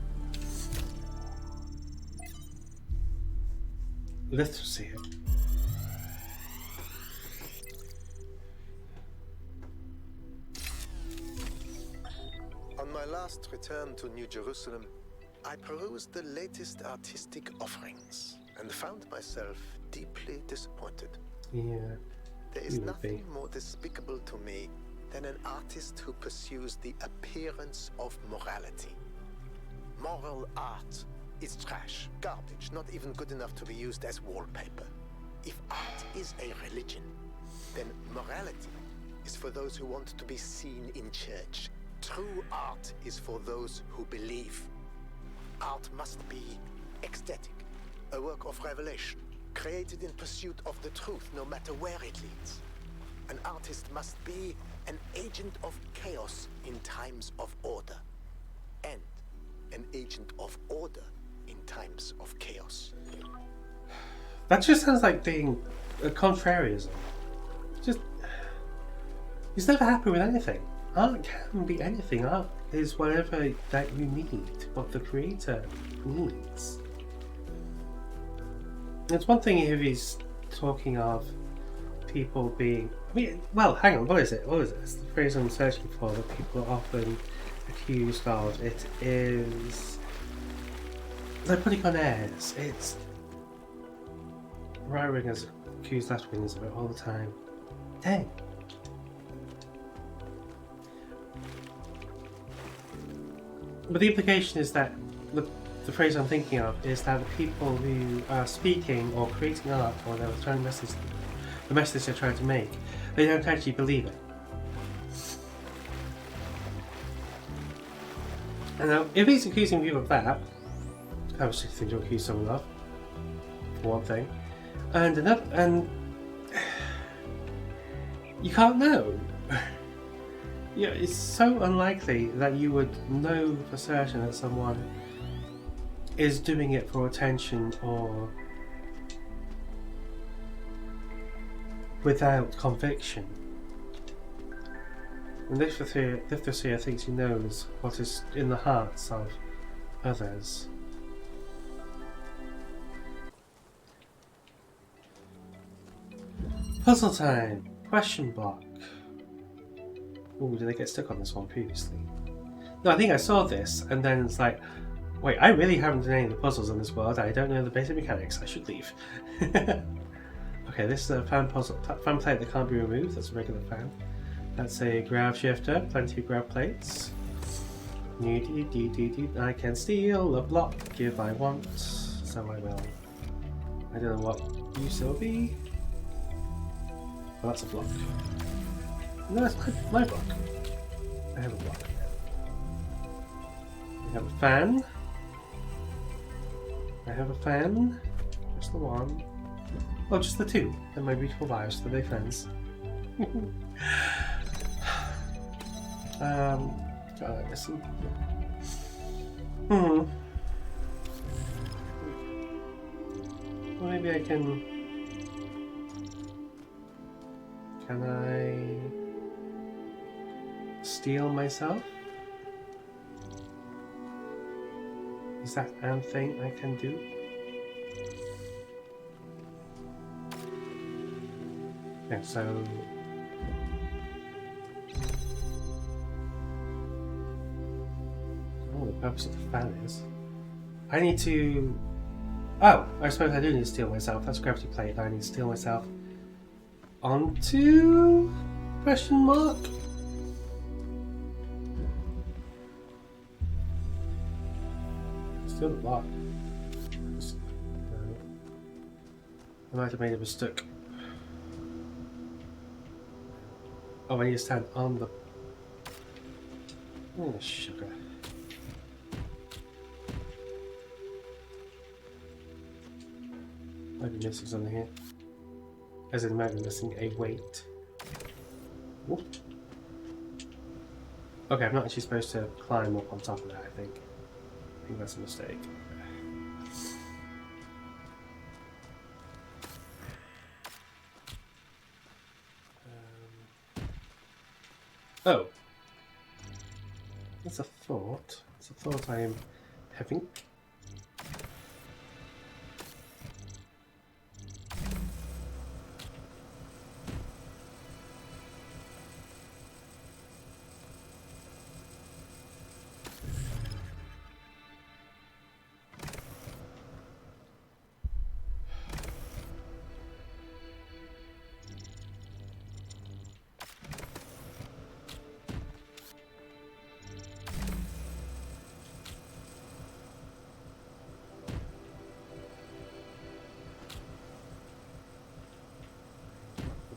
Let's see it. On my last return to New Jerusalem, I perused the latest artistic offerings and found myself deeply disappointed. Yeah. There is nothing more despicable to me than an artist who pursues the appearance of morality. Moral art is trash, garbage, not even good enough to be used as wallpaper. If art is a religion, then morality is for those who want to be seen in church. True art is for those who believe. Art must be ecstatic, a work of revelation, created in pursuit of the truth, no matter where it leads. An artist must be an agent of chaos in times of order, and an agent of order in times of chaos. That just sounds like being a contrarianism. Just, he's never happy with anything. Art can be anything. Art is whatever that you need, what the creator needs. It's one thing if he's talking of people being... I mean, well, hang on, what is it? What is it? It's the phrase I'm searching for that people are often accused of. It is... they're putting on airs. It's... right-wingers accuse left-wingers of it all the time. Dang. But the implication is that the phrase I'm thinking of is that the people who are speaking or creating art or they're trying the message they're trying to make, they don't actually believe it. And now, if he's accusing you of that, I was just thinking to accuse someone of, for one thing, and you can't know. Yeah, it's so unlikely that you would know for certain that someone is doing it for attention or without conviction. And Lithosphere thinks he knows what is in the hearts of others. Puzzle time! Question block. Ooh, did I get stuck on this one previously? No, I think I saw this, and then it's like, wait, I really haven't done any of the puzzles in this world. I don't know the basic mechanics. I should leave. Okay, this is a fan puzzle. Fan plate that can't be removed. That's a regular fan. That's a grab shifter. Plenty of grab plates. I can steal a block if I want, so I will. I don't know what use it'll be. Well, that's a block. No, that's my block. I have a block. I have a fan. I have a fan. Just the one. Oh, just the two. And my beautiful wives, the big fans. Gotta listen. Well, maybe I can... Can I... steal myself? Is that a thing I can do? Yeah, so... Oh, the purpose of the fan is... I need to... Oh, I suppose I do need to steal myself. That's a gravity plate. I need to steal myself onto... question mark? Still the block. No. I might have made a mistake. Oh, I need to stand on the... Oh, sugar. Might be missing something here. As in, might be missing a weight. Whoop. Okay, I'm not actually supposed to climb up on top of that, I think. I think that's a mistake. Oh. It's a thought. It's a thought I am having.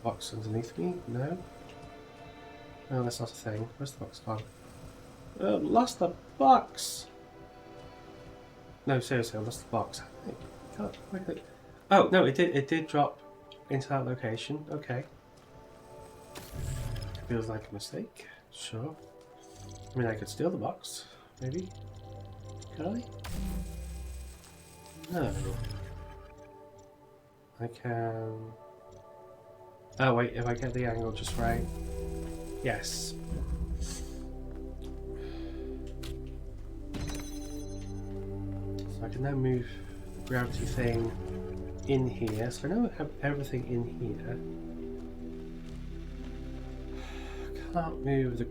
box underneath me? No? No, that's not a thing. Where's the box gone? Lost the box! No, seriously, I lost the box. I can't find it. Oh, no, it did drop into that location. Okay. Feels like a mistake. Sure. I mean, I could steal the box. Maybe. Could I? No. I can... Oh, wait, if I get the angle just right. Yes. So I can now move the gravity thing in here. So I know I have everything in here. Can't move the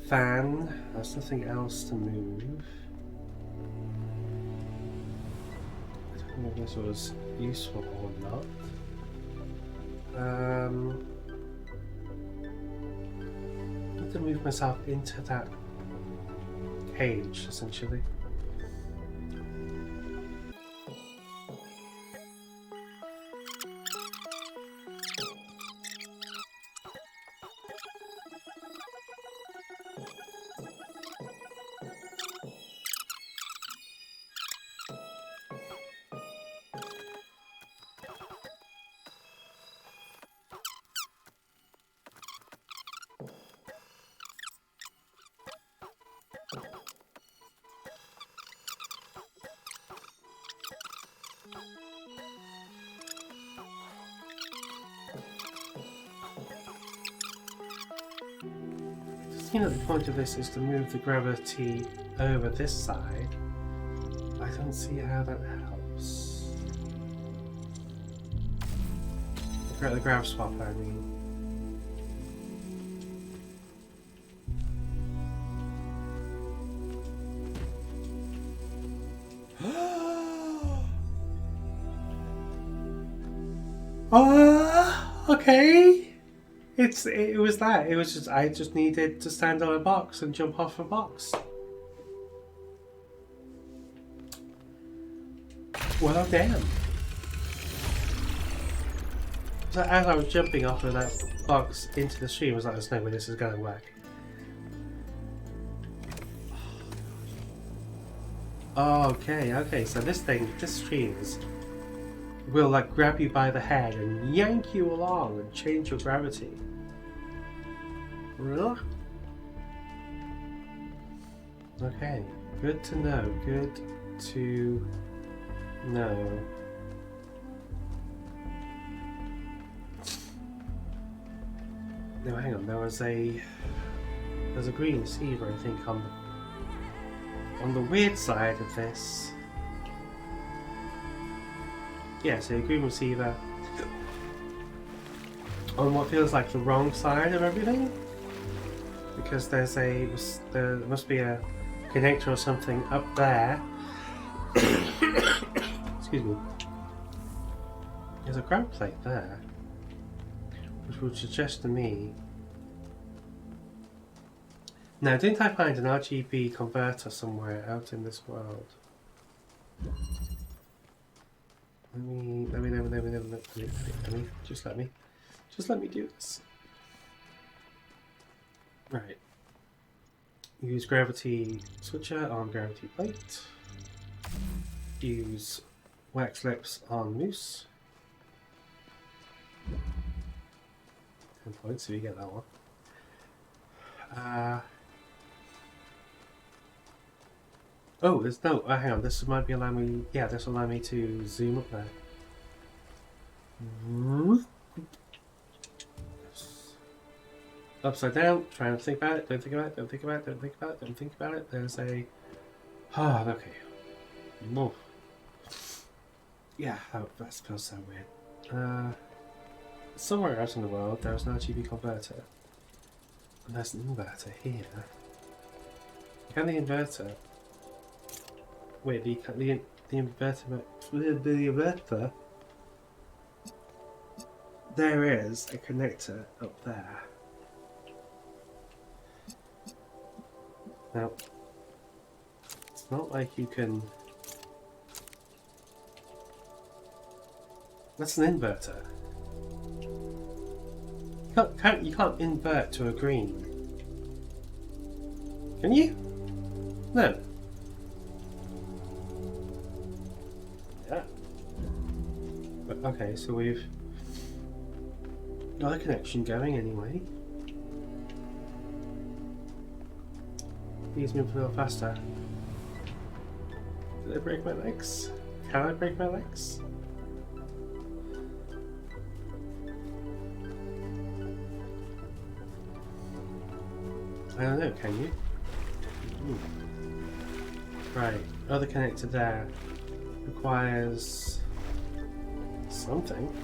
fan. There's nothing else to move. I don't know if this was useful or not. I need to move myself into that cage, essentially. You know, the point of this is to move the gravity over this side. I don't see how that helps. The grav swap, I mean. Okay. It was that. It was just I just needed to stand on a box and jump off a box. Well, damn. So as I was jumping off of that box into the stream, I was like, "There's no way this is going to work." Okay. So this streams will like grab you by the head and yank you along and change your gravity. Really? Okay, good to know. Good to know. No, hang on. There's a green receiver, I think, on the weird side of this. Yeah, so a green receiver on what feels like the wrong side of everything, because there must be a connector or something up there. Excuse me. There's a grab plate there, which would suggest to me. Now, didn't I find an RGB converter somewhere out in this world? Let me, just let me do this. Right. Use gravity switcher on gravity plate. Use wax lips on moose. 10 points if you get that one. Oh, there's no. Hang on. This might be allowing me. Yeah, this will allow me to zoom up there. Upside down. Trying to think about it. Don't think about it. Don't think about it. Don't think about it. Don't think about it. There's a. Okay. Whoa. Yeah, that feels so weird. Somewhere else in the world, there's an RGB converter. And there's an inverter here. Can the inverter? Wait, the inverter. There is a connector up there. Now, it's not like you can. That's an inverter. You can't invert to a green. Can you? No. Yeah. But, okay, so we've got a connection going anyway. Please move a little faster. Did I break my legs? Can I break my legs? I don't know, can you? Ooh. Right, other connector there requires something.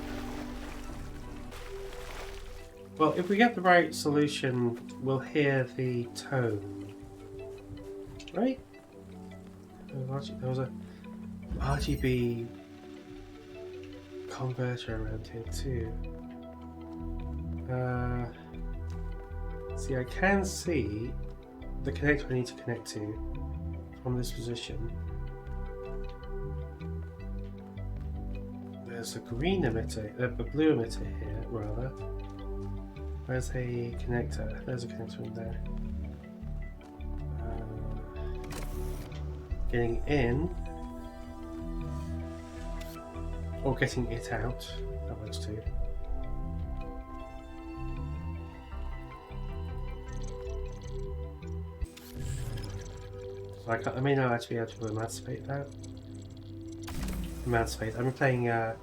Well, if we get the right solution, we'll hear the tone. Right? There was a RGB converter around here too. See, I can see the connector I need to connect to from this position. There's a green emitter, a blue emitter here, rather. Where's a connector? There's a connector in there. Getting in, or getting it out, that works too. So I may not actually be able to emancipate that. Emancipate. I've been playing, yeah,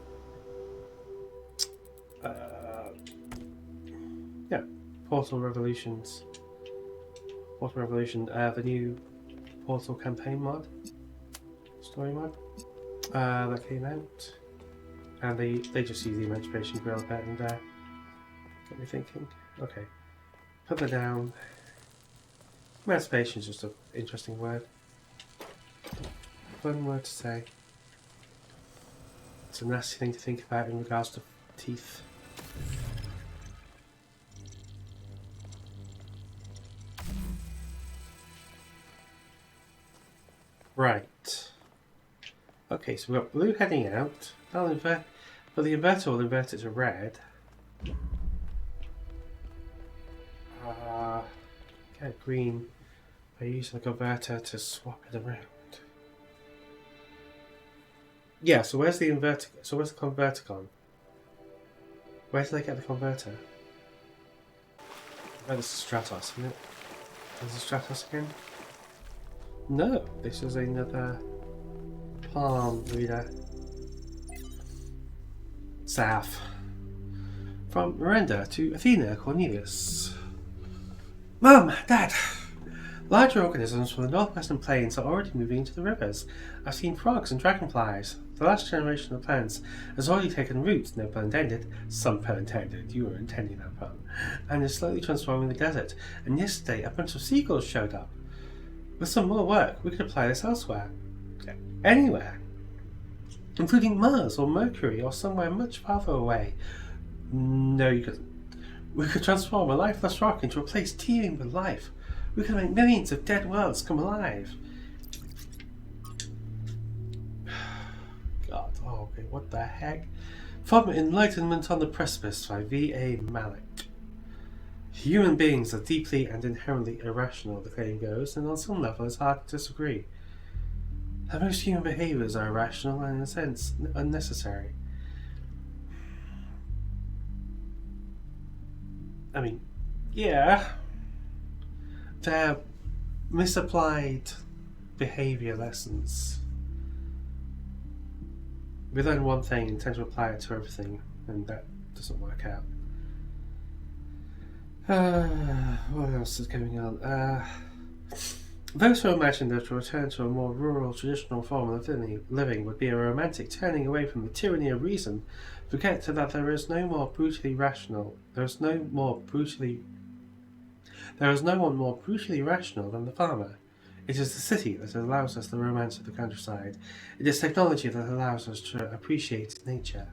Portal Revolutions. Portal Revolution, the new Portal campaign mod, story mod, that came out, and they just use the Emancipation Grill bit and got me thinking. Okay, put that down. Emancipation is just an interesting word. Fun word to say. It's a nasty thing to think about in regards to teeth. Right. Okay, so we've got blue heading out. I'll invert, but the inverter will invert it to red. Get green by using the converter to swap it around. Yeah, so where's the inverter? So where's the converter gone? Where did I get the converter? Oh, this is Stratos, isn't it? Is it Stratos again? No, this is another palm reader. South. From Miranda to Athena Cornelius. Mum, Dad! Larger organisms from the northwestern plains are already moving into the rivers. I've seen frogs and dragonflies. The last generation of plants has already taken root, no pun intended, some pun intended, you were intending that pun, and is slowly transforming the desert. And yesterday a bunch of seagulls showed up. With some more work, we could apply this elsewhere. Anywhere. Including Mars or Mercury or somewhere much farther away. No, you couldn't. We could transform a lifeless rock into a place teeming with life. We could make millions of dead worlds come alive. God, oh, okay, what the heck? From Enlightenment on the Precipice by V.A. Malik. Human beings are deeply and inherently irrational, the claim goes, and on some level it's hard to disagree. That most human behaviours are irrational and, in a sense, unnecessary. I mean, yeah, they're misapplied behaviour lessons. We learn one thing and tend to apply it to everything, and that doesn't work out. What else is going on? Those who imagine that to return to a more rural, traditional form of living would be a romantic turning away from the tyranny of reason forget that there is no one more brutally rational than the farmer. It is the city that allows us the romance of the countryside. It is technology that allows us to appreciate nature.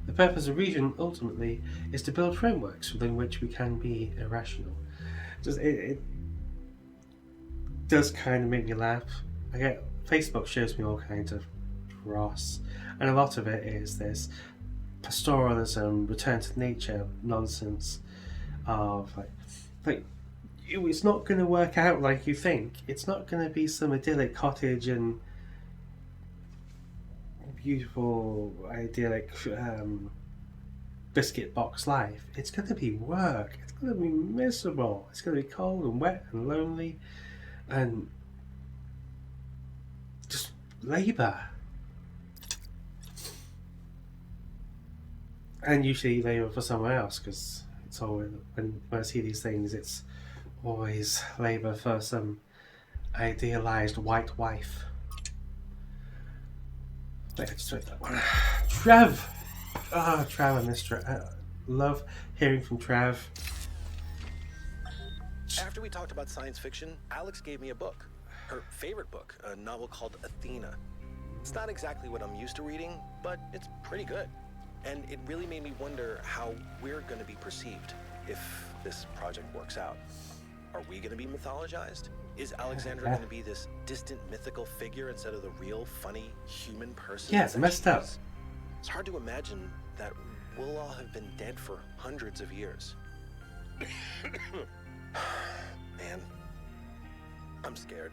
The purpose of reason, ultimately, is to build frameworks within which we can be irrational. It does kind of make me laugh. Facebook shows me all kinds of dross, and a lot of it is this pastoralism, return to nature nonsense. of like it's not going to work out like you think. It's not going to be some idyllic cottage and beautiful idyllic biscuit box life. It's going to be work. It's going to be miserable. It's going to be cold and wet and lonely and just labour. And usually labour for someone else, because it's always, when I see these things, it's always labour for some idealised white wife. Wait, I just read that one. Trev! Ah, Trav, I miss Trav. Love hearing from Trav. After we talked about science fiction, Alex gave me a book. Her favorite book, a novel called Athena. It's not exactly what I'm used to reading, but it's pretty good. And it really made me wonder how we're going to be perceived if this project works out. Are we going to be mythologized? Is Alexandra going to be this distant mythical figure instead of the real, funny, human person? Yeah, it's messed up. It's hard to imagine that we'll all have been dead for hundreds of years. Man, I'm scared.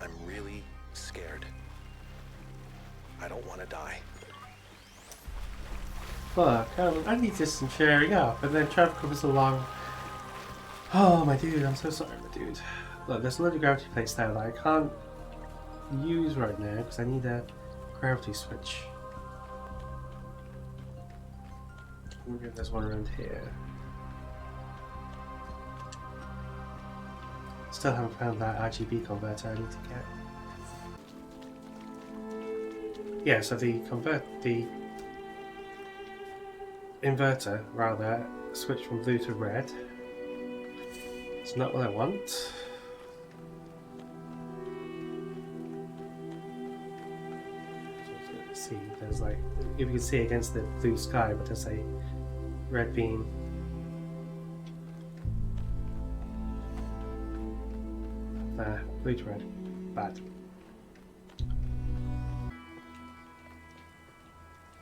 I'm really scared. I don't want to die. Fuck, I need just some cheering up, and then Trav comes along. Oh, my dude, I'm so sorry, my dude. Look, there's a load of gravity plates there that I can't use right now because I need a gravity switch. I wonder if there's one around here. Still haven't found that RGB converter I need to get. Yeah, so the inverter, rather, switched from blue to red. It's not what I want. See, there's like, if you can see against the blue sky, but there's a red beam. Blue to red. Bad.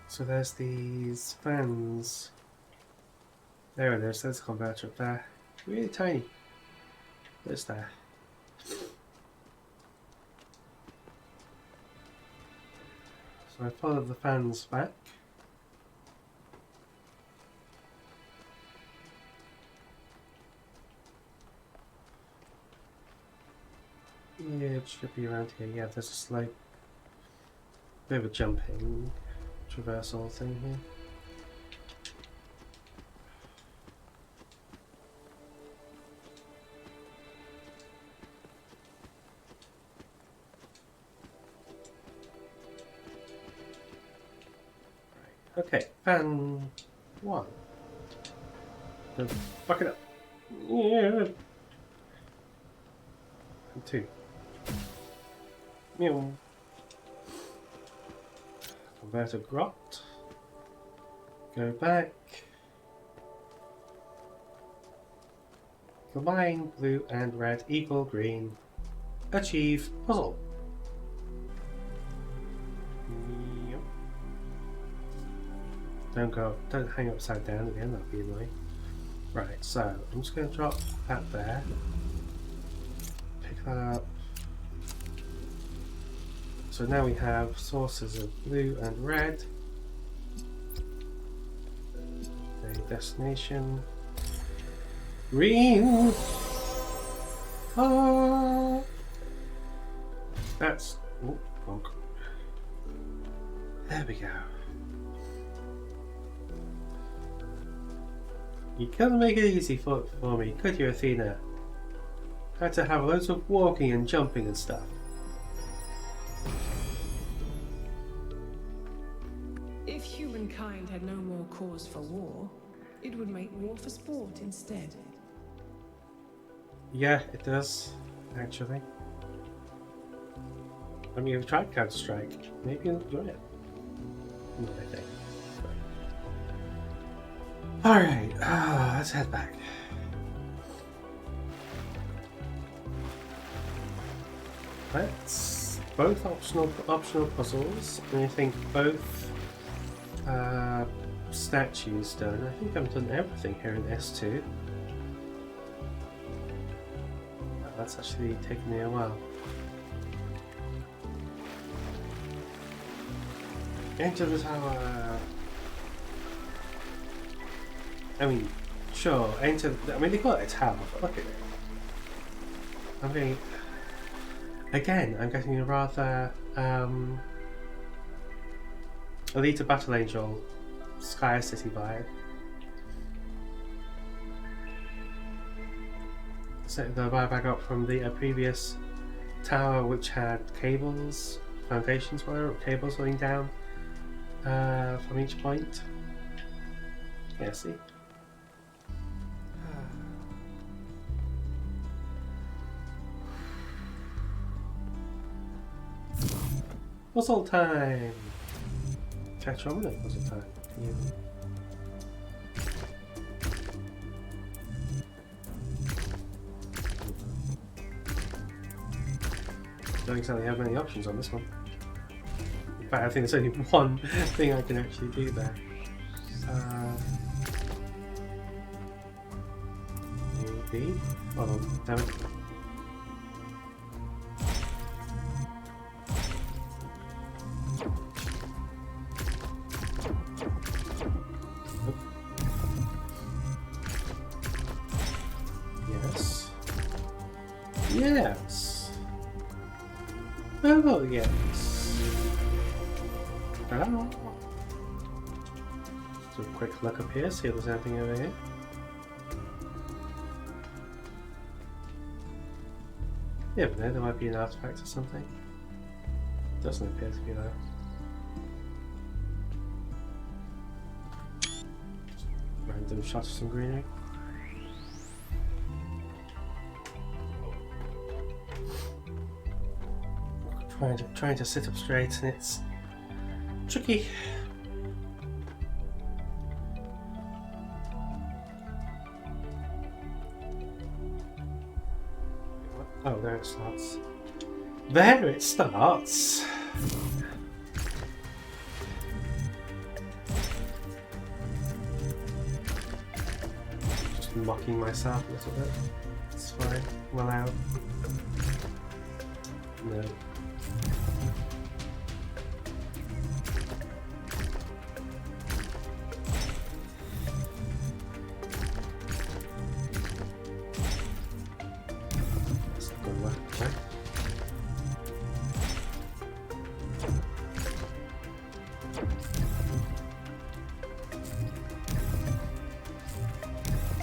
So there's these fans. There it is, there's a converter up there. Really tiny. There's there. So I followed the fans back. Yeah, it should be around here. Yeah, there's a slight bit of a jumping traversal thing here. Okay, fan 1. Don't fuck it up. Yeah. And 2. Meow. Converter grot. Go back. Combine blue and red equal green. Achieve puzzle. Don't hang upside down again, that'd be annoying. Right, so I'm just going to drop that there. Pick that up. So now we have sources of blue and red. A destination. Green! Ah! That's... Oh, wrong. There we go. You couldn't make it easy for me, could you, Athena? Had to have loads of walking and jumping and stuff. If humankind had no more cause for war, it would make war for sport instead. Yeah, it does, actually. I mean, I've tried Counter-Strike. Maybe you'll enjoy it. No, I think. Alright, let's head back. That's both optional puzzles, and I think both statues done. I think I've done everything here in S2. That's actually taken me a while. Enter the tower. I mean, sure, enter. I mean, they call it a tower, but look at it. I mean, again, I'm getting a rather Elite Battle Angel Sky City vibe. Setting the vibe back up from the previous tower, which had cables, foundations, whatever, cables running down from each point. Yeah, see? Puzzle time! Catch on with it, puzzle time. You... Don't exactly have many options on this one. In fact, I think there's only one thing I can actually do there. Maybe? Hold on, damn it. Yes. Yes. Oh, yes. Oh. Just a quick look up here, see if there's anything over here. Yeah, but there might be an artifact or something. Doesn't appear to be though. Random shot of some greenery. Trying to sit up straight, and it's tricky. Oh, there it starts. There it starts! Just mocking myself a little bit. It's fine. I'm allowed. No.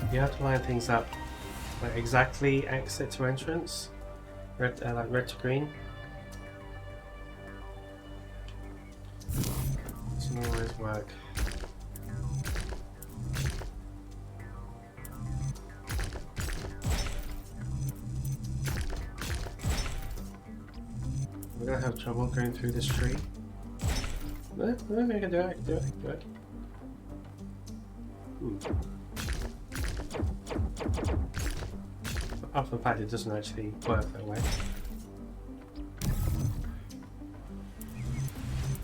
You have to line things up like exactly exit to entrance, red like red to green. Doesn't always work. We're gonna have trouble going through this tree. No, I can do it. I can do it. I can do it. Apart from the fact it doesn't actually work that way.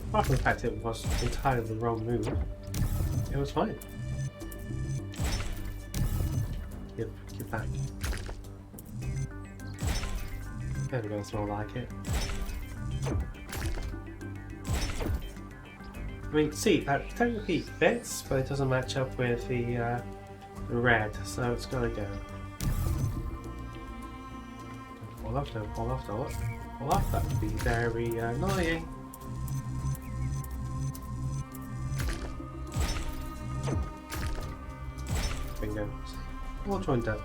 Apart from the fact it was entirely the wrong move, it was fine. Give back. There we go, that's more like it. I mean, see, that technically fits, but it doesn't match up with the red, so it's gotta go. Don't fall off, don't fall off, don't fall off, that would be very annoying. Bingo. All joined up.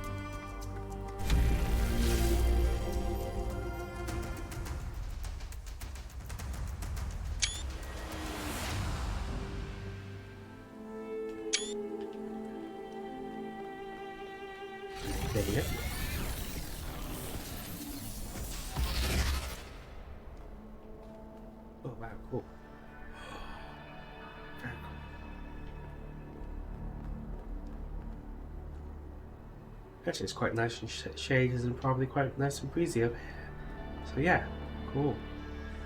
Getting it. Oh wow, cool. Very cool. Actually, it's quite nice and shaded and probably quite nice and breezy up here. So yeah, cool.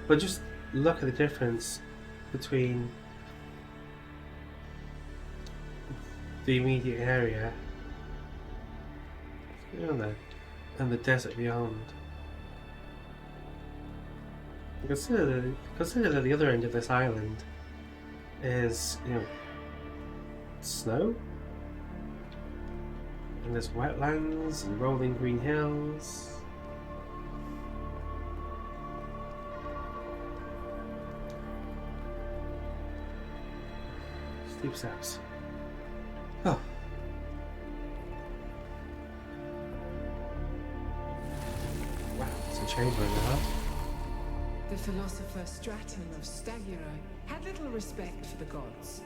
But just look at the difference between the immediate area, and the desert beyond. Consider that the other end of this island is, snow, and there's wetlands and rolling green hills. Steep steps. Oh. Wow, it's a chamber now. The philosopher Straton of Stagira had little respect for the gods,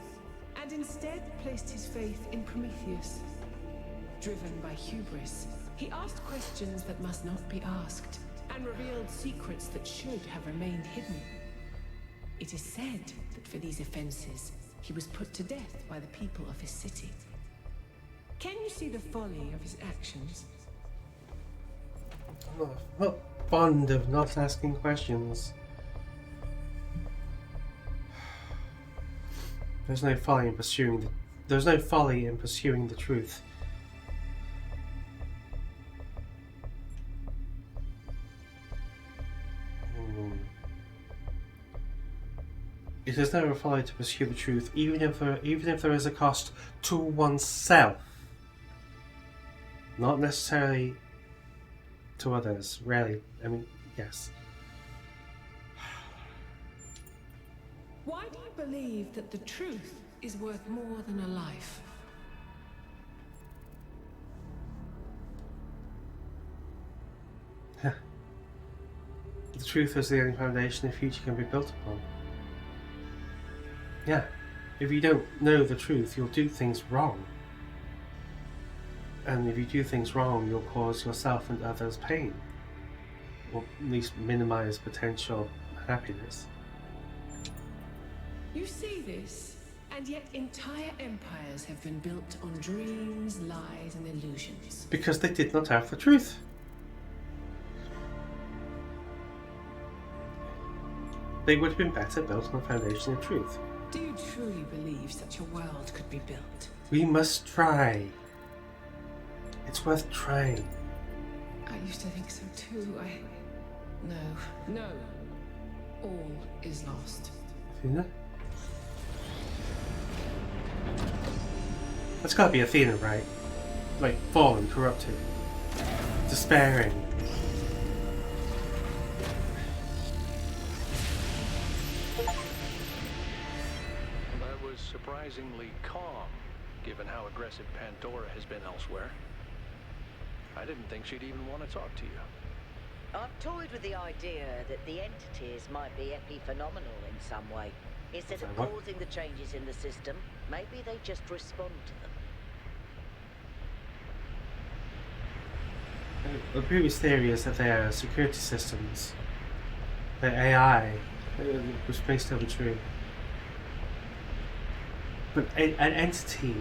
and instead placed his faith in Prometheus. Driven by hubris, he asked questions that must not be asked, and revealed secrets that should have remained hidden. It is said that for these offenses, he was put to death by the people of his city. Can you see the folly of his actions? I'm not fond of not asking questions. There's no folly in pursuing the truth. It is never folly to pursue the truth, even if there is a cost to oneself. Not necessarily to others, rarely. I mean, yes. Why do you believe that the truth is worth more than a life? The truth is the only foundation the future can be built upon. Yeah, if you don't know the truth, you'll do things wrong. And if you do things wrong, you'll cause yourself and others pain. Or at least minimize potential happiness. You see this, and yet entire empires have been built on dreams, lies, and illusions. Because they did not have the truth. They would have been better built on the foundation of truth. Do you truly believe such a world could be built? We must try. It's worth trying. I used to think so too. No. All is lost. Athena? That's gotta be Athena, right? Like, fallen, corrupted, despairing. That was surprisingly calm, given how aggressive Pandora has been elsewhere. I didn't think she'd even want to talk to you. I've toyed with the idea that the entities might be epiphenomenal in some way. Instead of What? causing the changes in the system, maybe they just respond to them. The previous theory is that they are security systems. They're AI, which may still be true. But an entity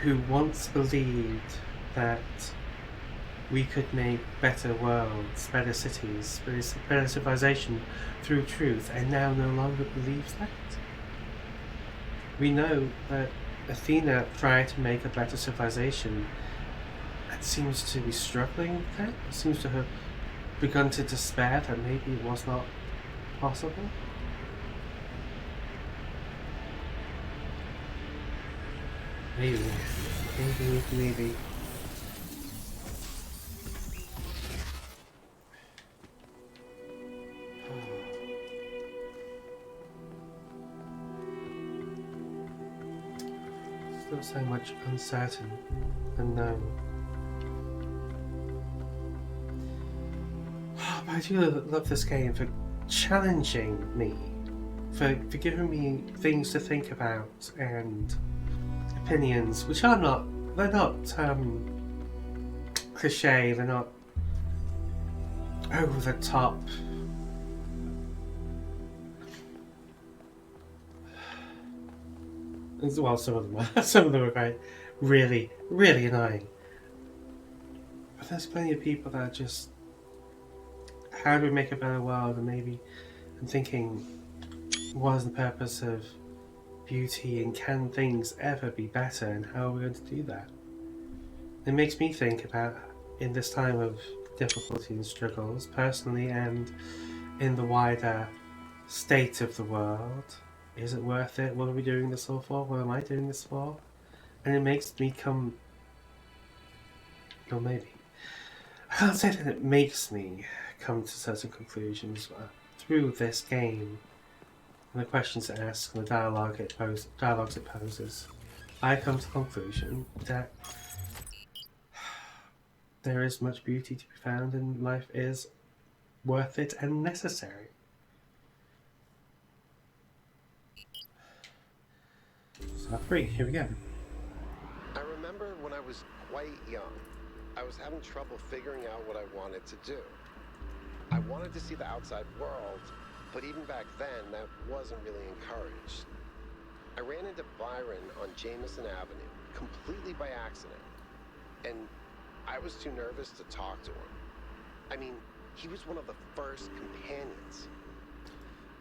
who once believed that we could make better worlds, better cities, better civilization through truth, and now no longer believes that. We know that Athena tried to make a better civilization and seems to be struggling with that. Seems to have begun to despair that maybe it was not possible. Maybe. Still so much uncertain, unknown. But I do love this game for challenging me, for giving me things to think about and opinions, which they're not cliche, they're not over the top. Well, some of them are very, really, really annoying. But there's plenty of people that are just, how do we make a better world? And maybe I'm thinking, what is the purpose of beauty and can things ever be better, and how are we going to do that? It makes me think about, in this time of difficulty and struggles, personally and in the wider state of the world, is it worth it? What are we doing this all for? What am I doing this for? And it makes me come... Or maybe. I can't say that it makes me come to certain conclusions through this game and the questions it asks and the dialogues it poses. I come to the conclusion that there is much beauty to be found and life is worth it and necessary. So 3, here we go. I remember when I was quite young, I was having trouble figuring out what I wanted to do. I wanted to see the outside world, but even back then, that wasn't really encouraged. I ran into Byron on Jameson Avenue, completely by accident, and I was too nervous to talk to him. I mean, he was one of the first companions.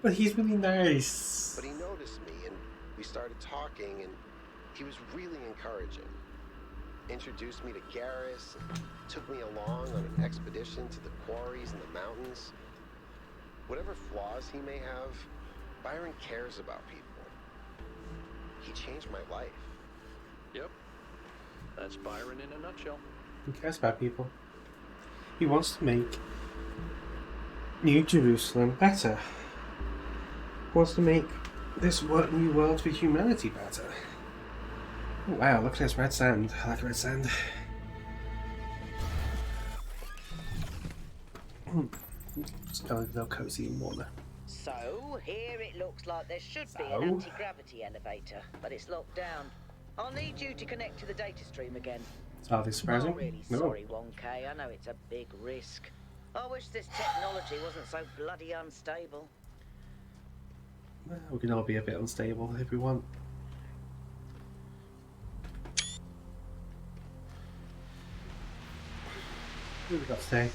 But he's really nice. But he noticed me, and we started talking, and he was really encouraging. Introduced me to Garrus, and took me along on an expedition to the quarries in the mountains. Whatever flaws he may have, Byron cares about people. He changed my life. Yep. That's Byron in a nutshell. He cares about people. He wants to make New Jerusalem better. He wants to make this new world for humanity better. Oh, wow, look at this red sand. I like red sand. Just a little cozy and warmer. So, here it looks like there should be an anti-gravity elevator, but it's locked down. I'll need you to connect to the data stream again. Is that surprising? I'm really sorry, 1K. I know it's a big risk. I wish this technology wasn't so bloody unstable. Well, we can all be a bit unstable if we want. What have we got today?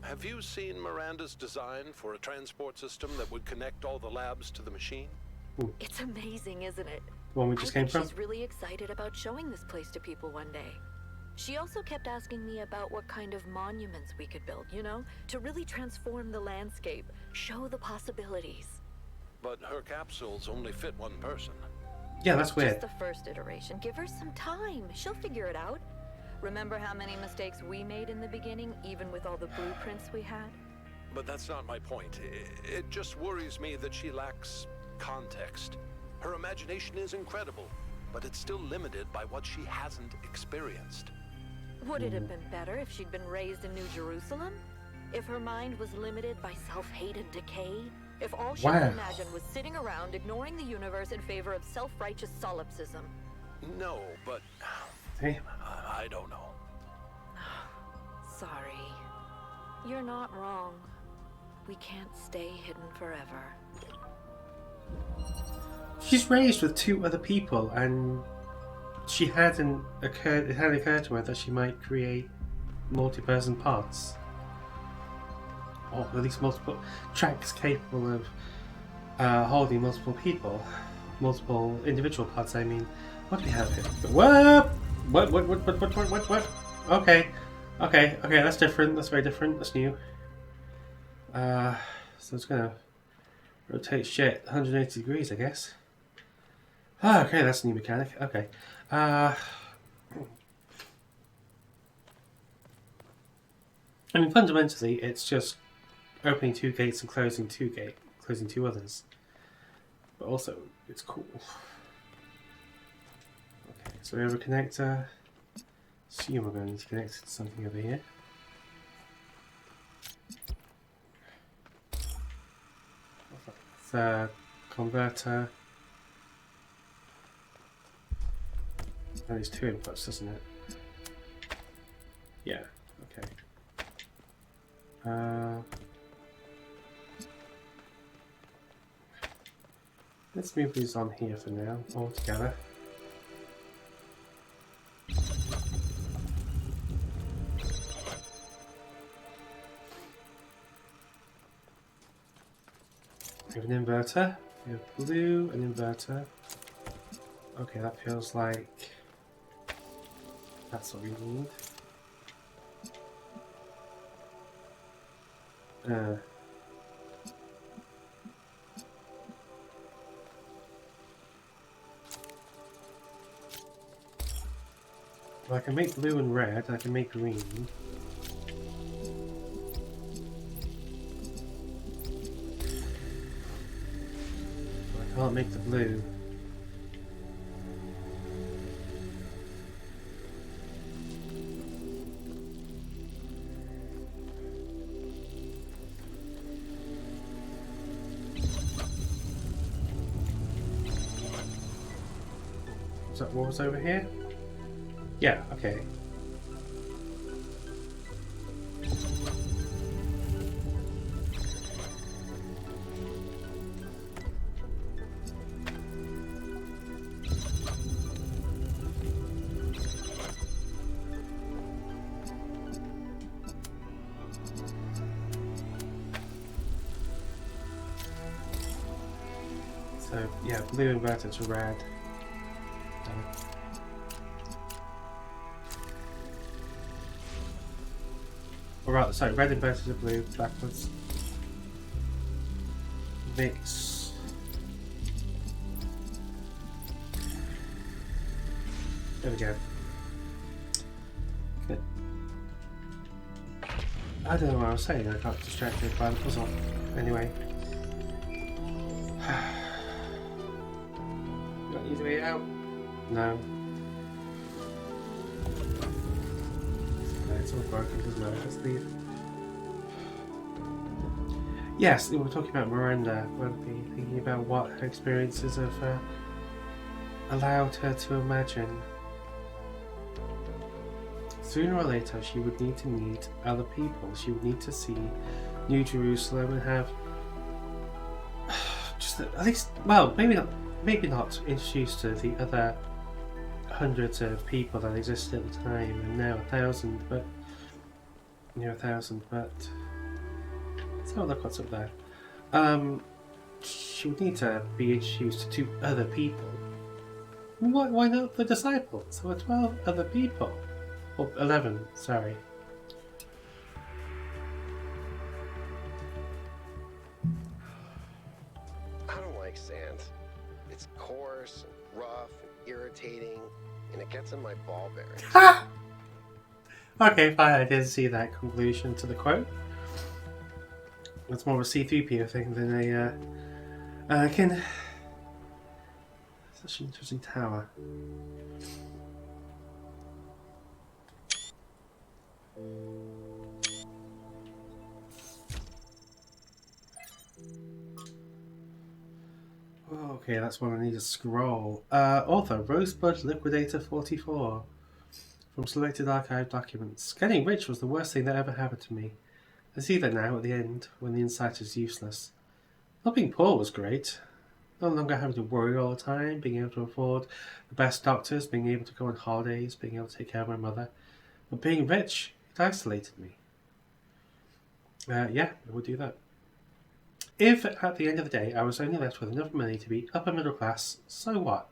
Have you seen Miranda's design for a transport system that would connect all the labs to the machine? Ooh. It's amazing, isn't it? The one we just came from? She's really excited about showing this place to people one day. She also kept asking me about what kind of monuments we could build, you know, to really transform the landscape, show the possibilities. But her capsules only fit one person. Yeah, that's weird. Just the first iteration. Give her some time. She'll figure it out. Remember how many mistakes we made in the beginning, even with all the blueprints we had? But that's not my point. It just worries me that she lacks context. Her imagination is incredible, but it's still limited by what she hasn't experienced. Would it have been better if she'd been raised in New Jerusalem? If her mind was limited by self-hate and decay? If all she could imagine was sitting around ignoring the universe in favor of self-righteous solipsism? No, but... Hey. I don't know. Sorry. You're not wrong. We can't stay hidden forever. She's raised with 2 other people, and it hadn't occurred to her that she might create multi-person pods. Or at least multiple tracks capable of holding multiple people. Multiple individual pods, I mean. What do we have here? What? What? Okay, that's different. That's very different. That's new. So it's gonna rotate shit 180 degrees, I guess. Okay, that's a new mechanic. Okay. I mean, fundamentally, it's just opening 2 gates and closing 2 others. But also, it's cool. Okay, so we have a connector. Assume we're going to need to connect it to something over here. The converter. That is 2 inputs, doesn't it? Yeah, okay. Let's move these on here for now, all together. We have an inverter. We have blue, an inverter. Okay, that feels like that's what we need. Well, I can make blue and red, I can make green. I can't make the blue. Was that what was over here? Yeah, okay. So, yeah, blue inverted to red. Alright, sorry, red inverted to blue, backwards. Mix. There we go. Good. I don't know what I was saying, I got distracted by the puzzle. Anyway. Got an easy way out? No. It's all broken, doesn't it? Let's leave. Yes, we were talking about Miranda. We'll be thinking about what her experiences have allowed her to imagine. Sooner or later, she would need to meet other people. She would need to see New Jerusalem and have just at least, well, maybe not introduced to the other hundreds of people that existed at the time, and now 1,000, but near 1,000. But let's have a look what's up there. She would need to be introduced to other people. Why not the disciples? Or 12 other people, or 11. Sorry. I don't like sand. It's coarse and rough and irritating, and it gets in my ball bearings. Okay, fine, I didn't see that conclusion to the quote. It's more of a C-3PO thing than a Anakin. Such an interesting tower. Okay, that's one I need to scroll. Author, Rosebud Liquidator 44. From selected archive documents. Getting rich was the worst thing that ever happened to me. I see that now at the end, when the insight is useless. Not being poor was great. No longer having to worry all the time, being able to afford the best doctors, being able to go on holidays, being able to take care of my mother. But being rich, it isolated me. Yeah, I would do that. If at the end of the day I was only left with enough money to be upper middle class, so what?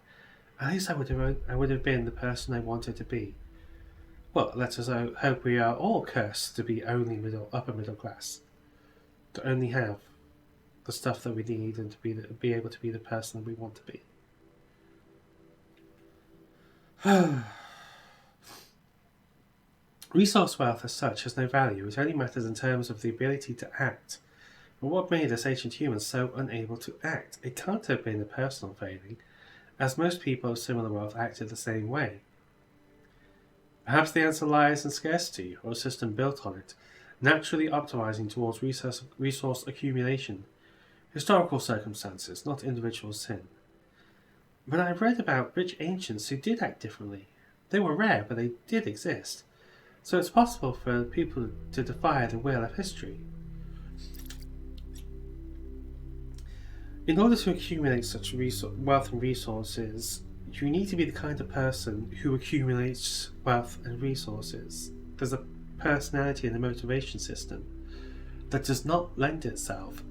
At least I would have been the person I wanted to be. Well, let us hope we are all cursed to be only upper middle class, to only have the stuff that we need and to be able to be the person we want to be. Resource wealth as such has no value. It only matters in terms of the ability to act. But what made us ancient humans so unable to act? It can't have been a personal failing, as most people of similar wealth acted the same way. Perhaps the answer lies in scarcity, or a system built on it, naturally optimizing towards resource accumulation. Historical circumstances, not individual sin. But I've read about rich ancients who did act differently. They were rare, but they did exist. So it's possible for people to defy the will of history. In order to accumulate such wealth and resources, you need to be the kind of person who accumulates wealth and resources. There's a personality and a motivation system that does not lend itself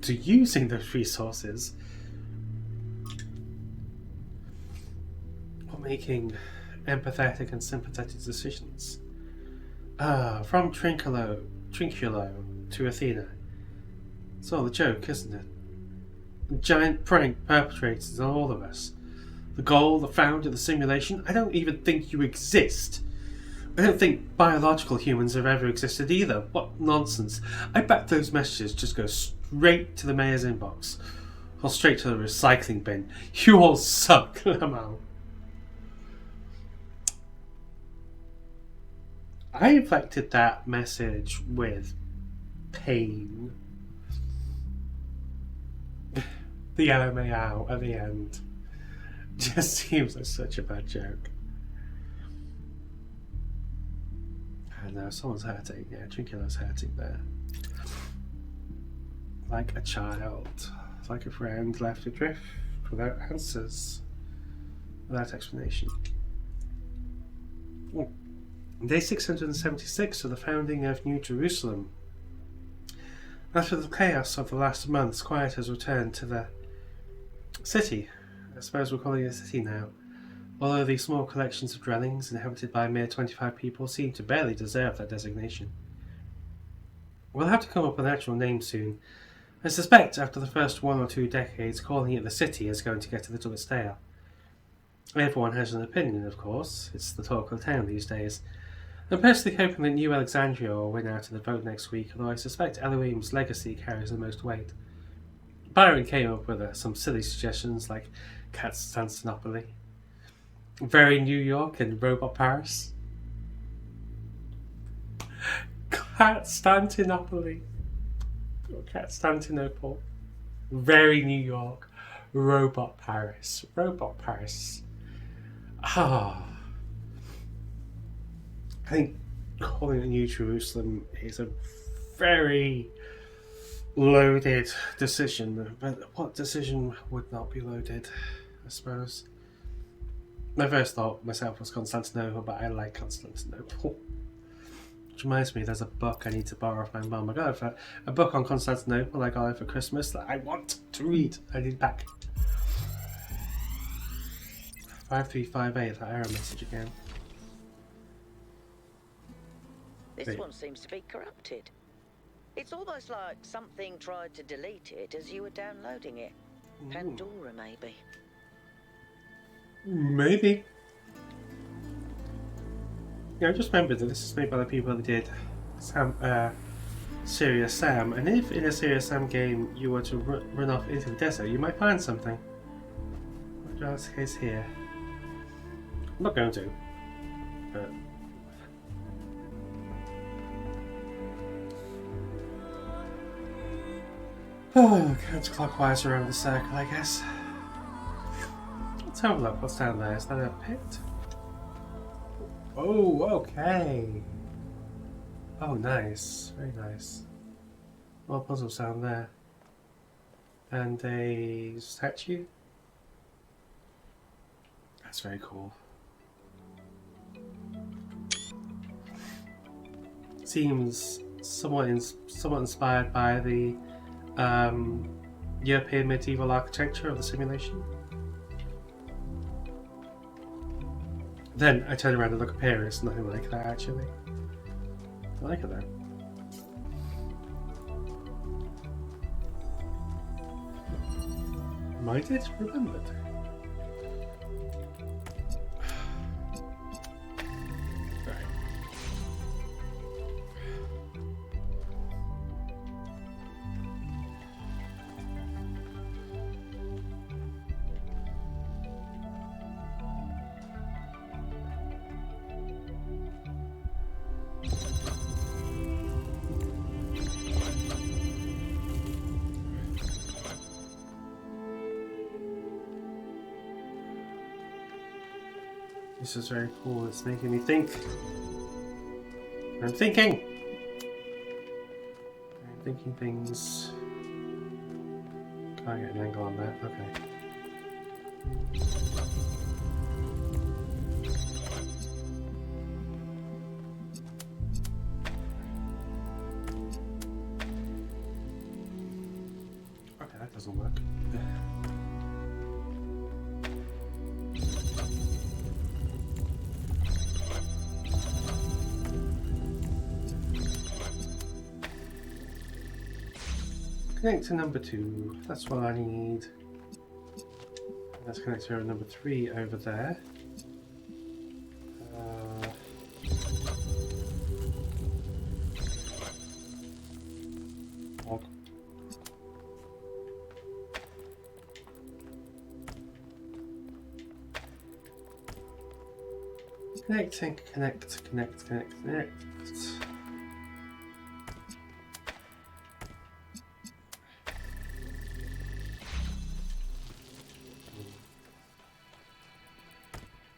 to using those resources or making empathetic and sympathetic decisions. From Trinculo to Athena. It's all a joke, isn't it? A giant prank perpetrated on all of us. The goal, the founder, the simulation. I don't even think you exist. I don't think biological humans have ever existed either. What nonsense. I bet those messages just go straight to the mayor's inbox. Or straight to the recycling bin. You all suck, Lamau. I inflected that message with pain. The LMAO at the end just seems like such a bad joke. I don't know, someone's hurting. Yeah, Trinculo's hurting there. Like a child, like a friend left adrift without answers, without explanation. Ooh. Day 676 of the founding of New Jerusalem. After the chaos of the last months, quiet has returned to the city. I suppose we're calling it a city now. Although these small collections of dwellings, inhabited by a mere 25 people, seem to barely deserve that designation. We'll have to come up with an actual name soon. I suspect after the first 1 or 2 decades, calling it the city is going to get a little bit stale. Everyone has an opinion, of course. It's the talk of the town these days. I'm personally hoping that New Alexandria will win out in the vote next week, although I suspect Elohim's legacy carries the most weight. Byron came up with some silly suggestions like Constantinople, Very New York, and Robot Paris. Constantinople. Constantinople. Very New York. Robot Paris. Robot Paris. I think calling it New Jerusalem is a very loaded decision, but what decision would not be loaded, I suppose? My first thought myself was Constantinople, but I like Constantinople. Which reminds me, there's a book I need to borrow off my mum. I got a book on Constantinople I got it for Christmas that I want to read. I need it back. 5358, that error message again. This one seems to be corrupted. It's almost like something tried to delete it as you were downloading it. Pandora, maybe. Maybe. Yeah, I just remembered that this is made by the people that did Serious Sam, and if in a Serious Sam game you were to run off into the desert, you might find something. Which is the case here. I'm not going to, but... Oh, counterclockwise around the circle, I guess. Let's have a look. What's down there? Is that a pit? Oh, okay. Oh, nice. Very nice. More puzzle sound there. And a statue. That's very cool. Seems somewhat inspired by the European medieval architecture of the simulation. Then I turn around and look up here, it's nothing like that actually. I like it though. Might it remembered? This is very cool, it's making me think. I'm thinking! I'm thinking things. Can't get an angle on that, okay. doesn't work. Connect to number 2. That's what I need. Let's connect to number 3 over there. Connect.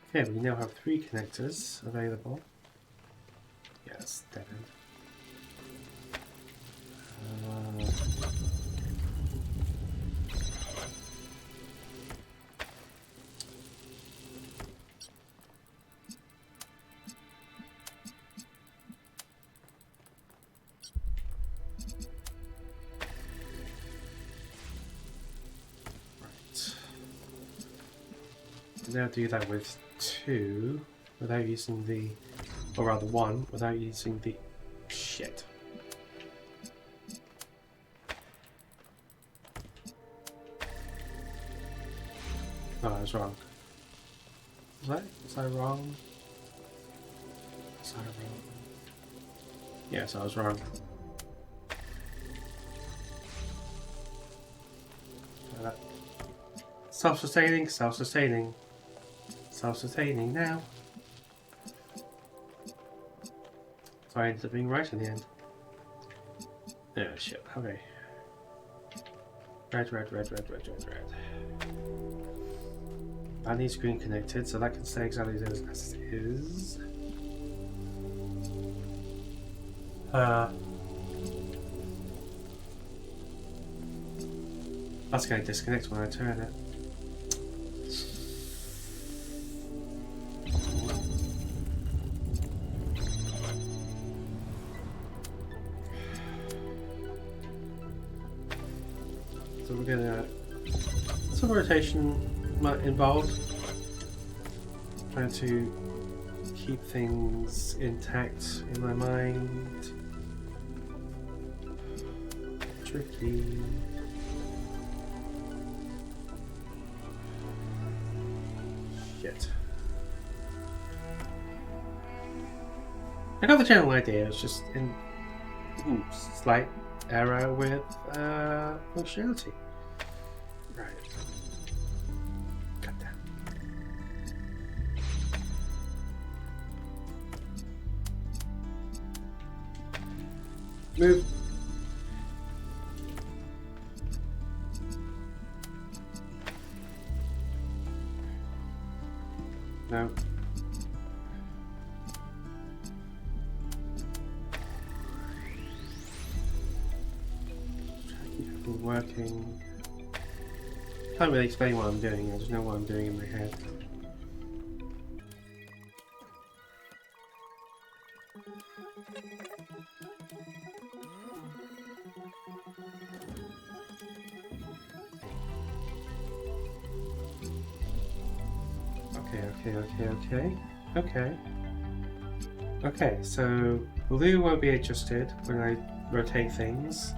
Okay, we now have 3 connectors available. Yes, dead end. Now do that with 2 without using the, or rather 1 without using the shit. Oh, I was wrong. Was I wrong? Was I wrong? Yes, I was wrong. Self-sustaining, self-sustaining. Self-sustaining now. So I ended up being right in the end. Oh shit, okay. Red. That needs green connected, so that can stay exactly as it is. That's going to disconnect when I turn it. So we're gonna some rotation involved. Trying to keep things intact in my mind. Tricky. Shit. I got the general idea. It's just in slight error with functionality. Right. Got that. Move. No. Working. Can't really explain what I'm doing, I just know what I'm doing in my head. Okay, so blue won't be adjusted when I rotate things.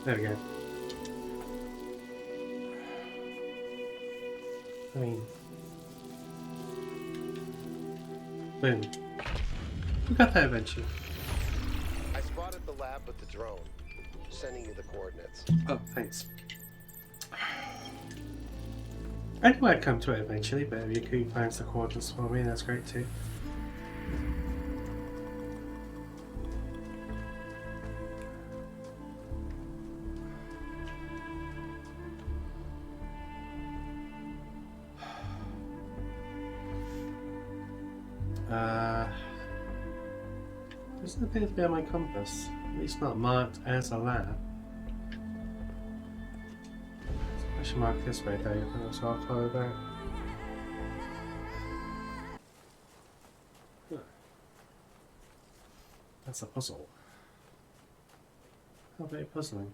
There we go. I mean, boom. We got that eventually. I spotted the lab with the drone. Sending you the coordinates. Oh, thanks. I knew I'd come to it eventually, but if Yaku finds the coordinates for me, that's great too. Doesn't appear to be on my compass. At least not marked as a lab. Question mark this way though, so I'll follow that. Huh. That's a puzzle. How very puzzling.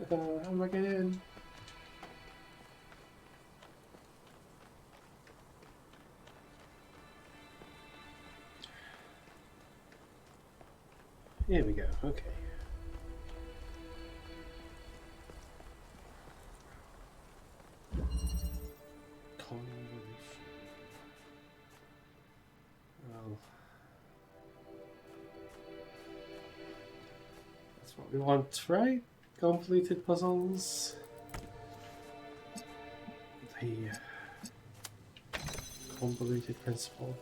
How do I get in? Here we go, okay. Convolution. Well, that's what we want, right? Completed puzzles. The convoluted principle.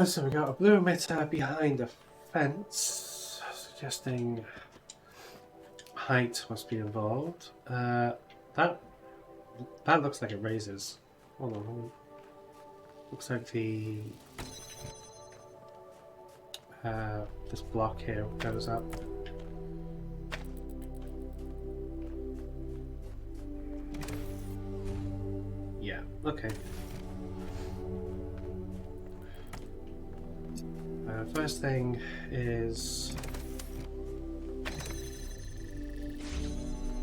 So we got a blue emitter behind a fence, suggesting height must be involved. That looks like it raises. Hold on. Looks like the this block here goes up. Yeah. Okay. First thing is,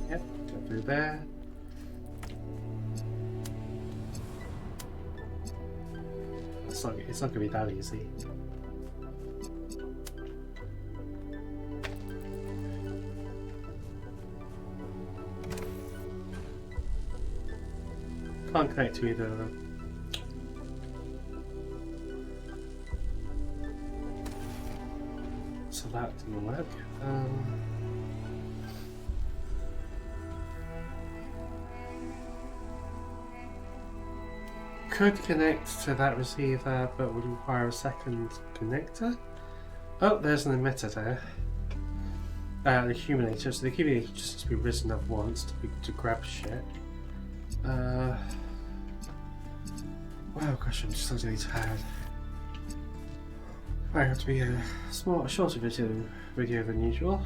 yep, go through there. It's not going to be that easy. Can't connect to either of them. So that didn't work. Could connect to that receiver, but would require a second connector. Oh, there's an emitter there. The accumulator. So the accumulator just has to be risen up once to grab shit. Wow, gosh, I'm just really tired. I have to be a shorter video than usual.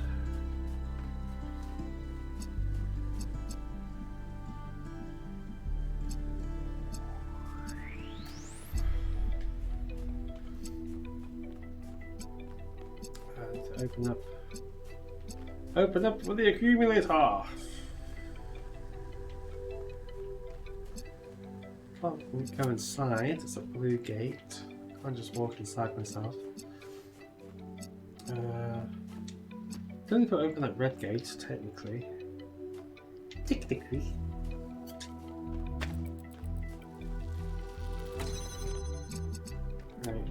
And open up for the accumulator. Can't go inside. It's a blue gate. Can't just walk inside myself. Don't even open that red gate, technically. Technically. Right.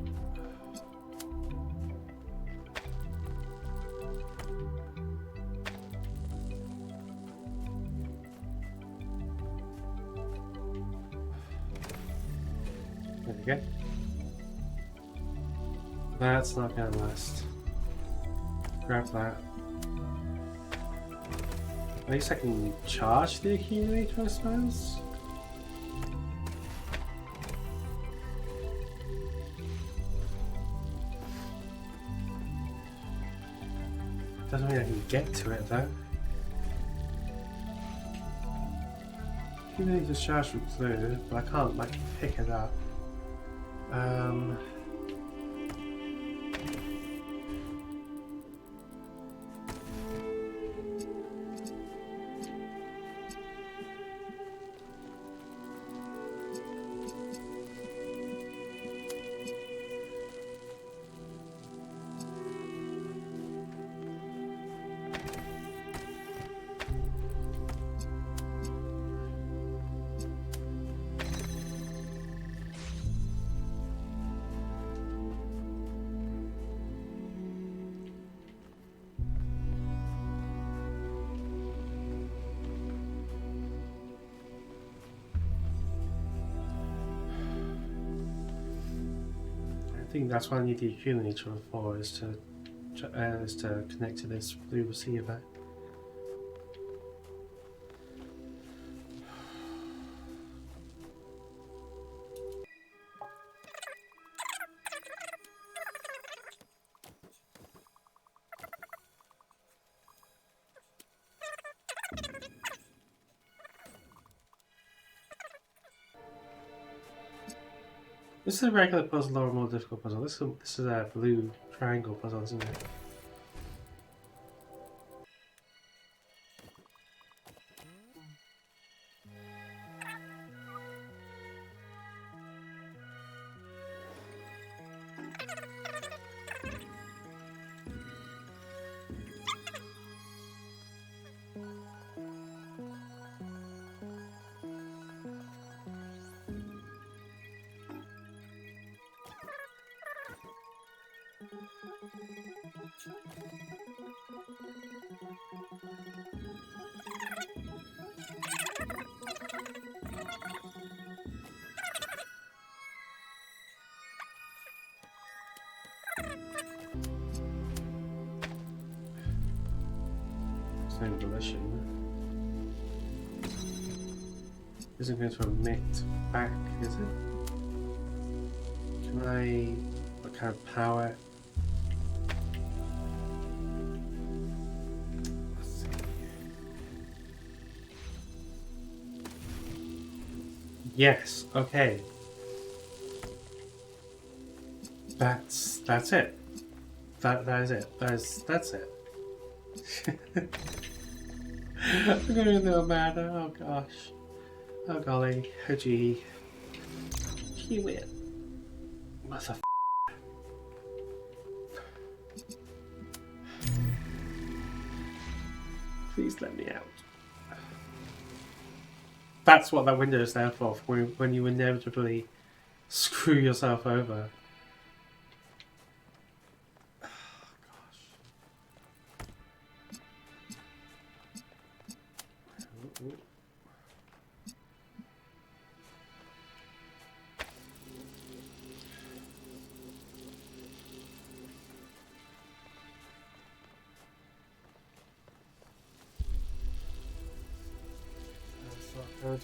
There we go. That's not gonna last. Grab that. At least I can charge the accumulator, I suppose. Doesn't mean I can get to it though. Accumulator's charged from blue, but I can't like pick it up. I think that's what I need the accumulator for, is to is to connect to this blue receiver. This is a regular puzzle or a more difficult puzzle. This is a blue triangle puzzle, isn't it? Same volition. Isn't going to emit back, is it? Can I... what kind of power? Let's see. Yes, okay. That's it. That is it. That's it. I'm going a little mad. Oh gosh. Oh golly. Oh gee. You win. Mother. Please let me out. That's what that window is there for when you inevitably screw yourself over.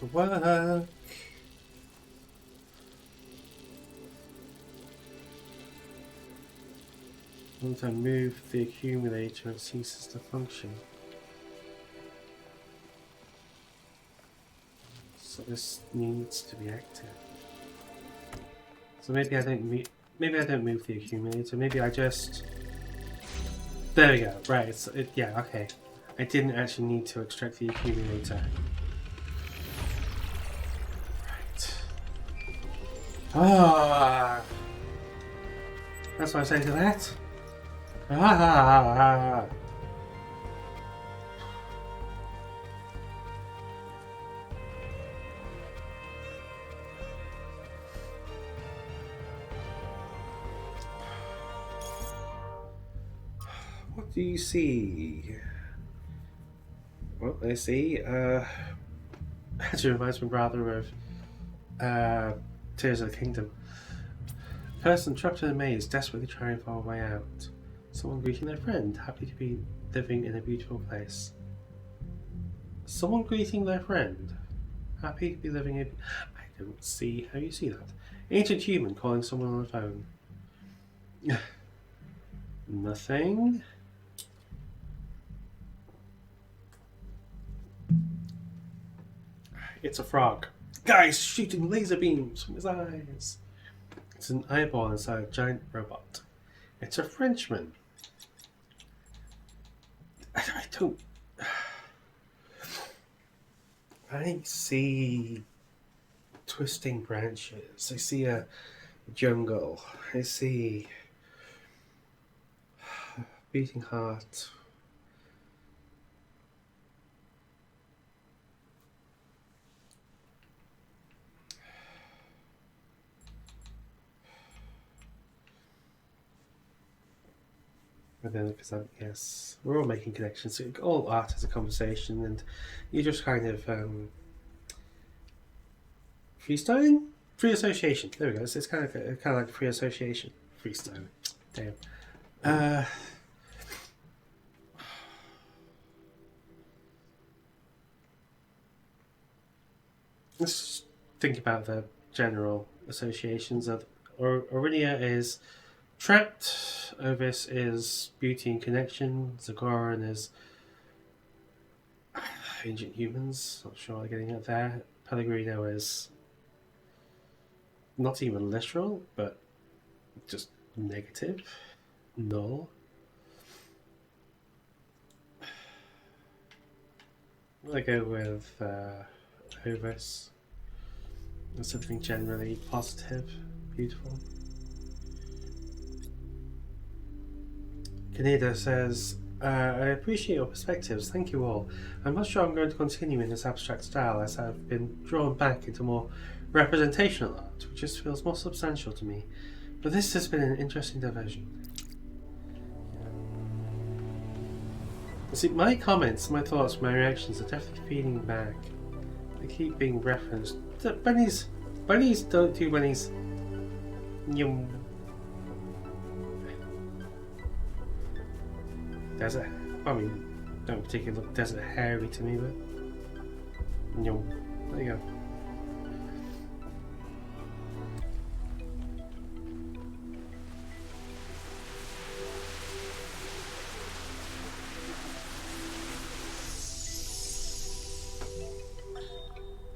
To work. Once I move the accumulator, it ceases to function. So this needs to be active. So maybe I don't move the accumulator. Maybe I just. There we go. Right. Yeah. Okay. I didn't actually need to extract the accumulator. Ah, that's what I say to that. Ah. What do you see? Well, I see. Actually reminds me rather of Tears of the Kingdom. Person trapped in a maze, desperately trying to find a way out. Someone greeting their friend, happy to be living in a beautiful place. Someone greeting their friend, happy to be living in. I don't see how you see that. Ancient human calling someone on the phone. Nothing. It's a frog. Guys shooting laser beams from his eyes. It's an eyeball inside a giant robot. It's a Frenchman. I don't. I see twisting branches. I see a jungle. I see beating heart. And then, because yes, we're all making connections. All art is a conversation, and you just kind of freestyling, free association. There we go. It's kind of like free association, freestyle. Damn. let's think about the general associations of Aurelia is trapped, Ovis is beauty and connection, Zagoran is ancient humans, not sure I'm getting at there. Pellegrino is not even literal, but just negative, null. I go with Ovis. Something generally positive, beautiful. Kaneda says, I appreciate your perspectives, thank you all. I'm not sure I'm going to continue in this abstract style as I've been drawn back into more representational art, which just feels more substantial to me. But this has been an interesting diversion. See, my comments, my thoughts, my reactions are definitely feeding back. They keep being referenced. Bunnies don't do bunnies. Yum. Desert. I mean, don't particularly look desert hairy to me, but yum. There you go.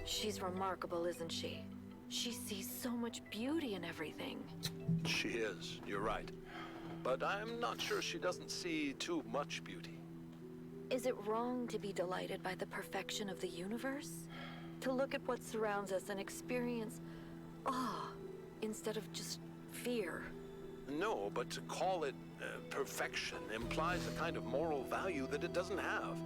She's remarkable, isn't she? She sees so much beauty in everything. She is, you're right. But I'm not sure she doesn't see too much beauty. Is it wrong to be delighted by the perfection of the universe? To look at what surrounds us and experience awe instead of just fear? No, but to call it perfection implies a kind of moral value that it doesn't have.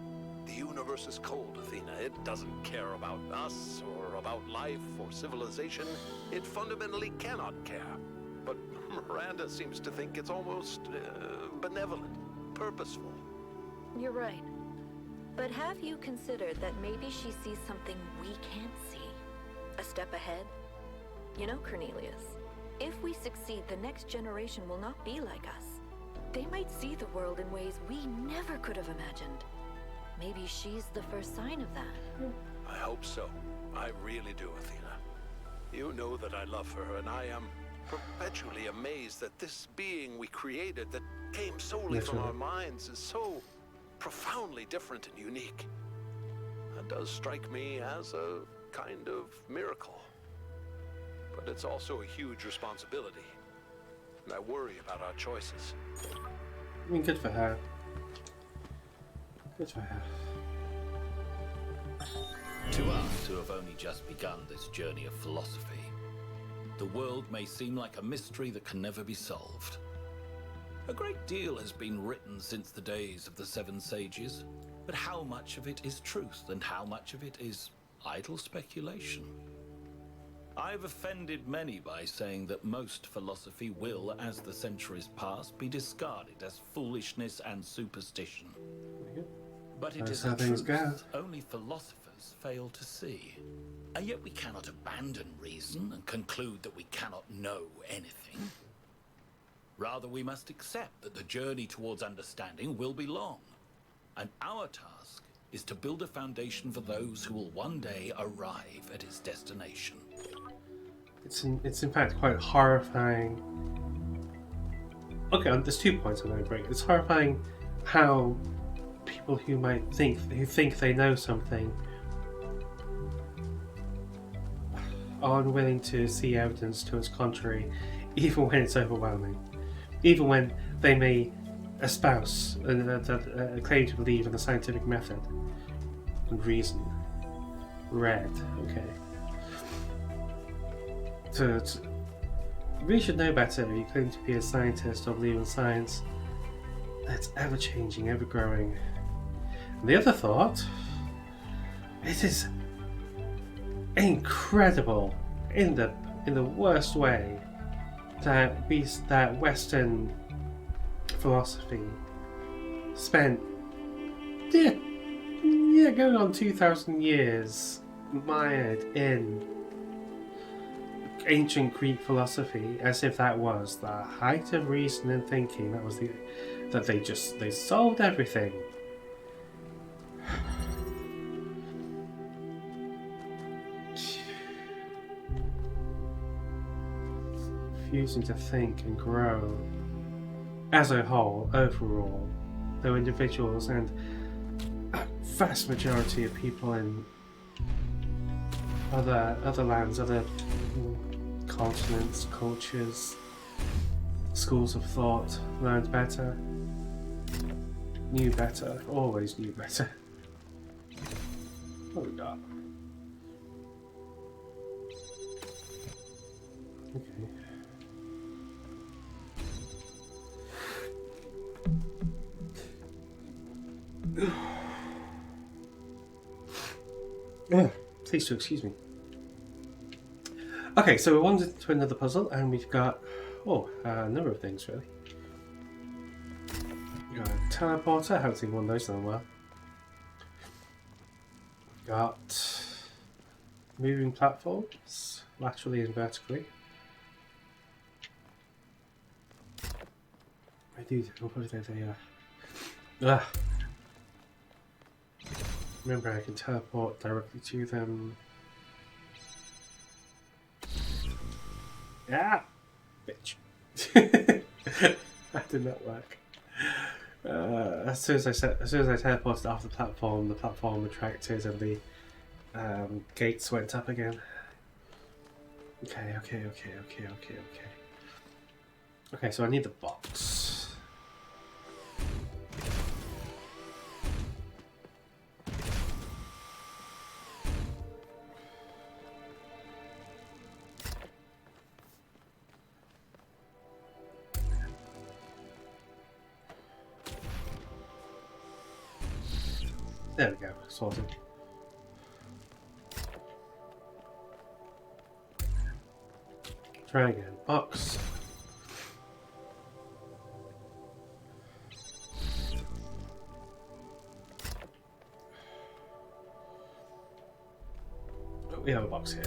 The universe is cold, Athena. It doesn't care about us, or about life, or civilization. It fundamentally cannot care. But Miranda seems to think it's almost benevolent, purposeful. You're right. But have you considered that maybe she sees something we can't see? A step ahead? You know, Cornelius, if we succeed, the next generation will not be like us. They might see the world in ways we never could have imagined. Maybe she's the first sign of that. I hope so. I really do, Athena. You know that I love her, and I am perpetually amazed that this being we created that came solely from our minds is so profoundly different and unique. That does strike me as a kind of miracle. But it's also a huge responsibility. And I worry about our choices. I mean, good for her. Good for her. To us who have only just begun this journey of philosophy, the world may seem like a mystery that can never be solved. A great deal has been written since the days of the Seven Sages, but how much of it is truth and how much of it is idle speculation? I've offended many by saying that most philosophy will, as the centuries pass, be discarded as foolishness and superstition. But it is a truth that only philosophers fail to see. And yet we cannot abandon reason and conclude that we cannot know anything. Rather, we must accept that the journey towards understanding will be long. And our task is to build a foundation for those who will one day arrive at its destination. It's in fact quite horrifying. Okay, there's 2 points I'm going to break. It's horrifying how people who think they know something are unwilling to see evidence to its contrary, even when it's overwhelming. Even when they may espouse a claim to believe in the scientific method and reason. Red, okay. So we should know better if you claim to be a scientist or believe in science. That's ever changing, ever growing. And the other thought, it is incredible in the worst way that Western philosophy spent going on 2,000 years mired in ancient Greek philosophy, as if that was the height of reason and thinking. That was they solved everything. refusing to think and grow as a whole, overall, though individuals and a vast majority of people in other lands, other continents, cultures, schools of thought learned better, knew better, always knew better. What do we got? Okay. Please do excuse me. Okay, so we wandered to another puzzle, and we've got a number of things really. We've got a teleporter. I haven't seen one of those in a while. We've got moving platforms, laterally and vertically. What are they? Remember, I can teleport directly to them. Ah! Bitch. That did not work. As soon as I teleported off the platform retracted and the gates went up again. Okay. Okay, so I need the box. There we go, sorted. Try again. Box. Oh, we have a box here.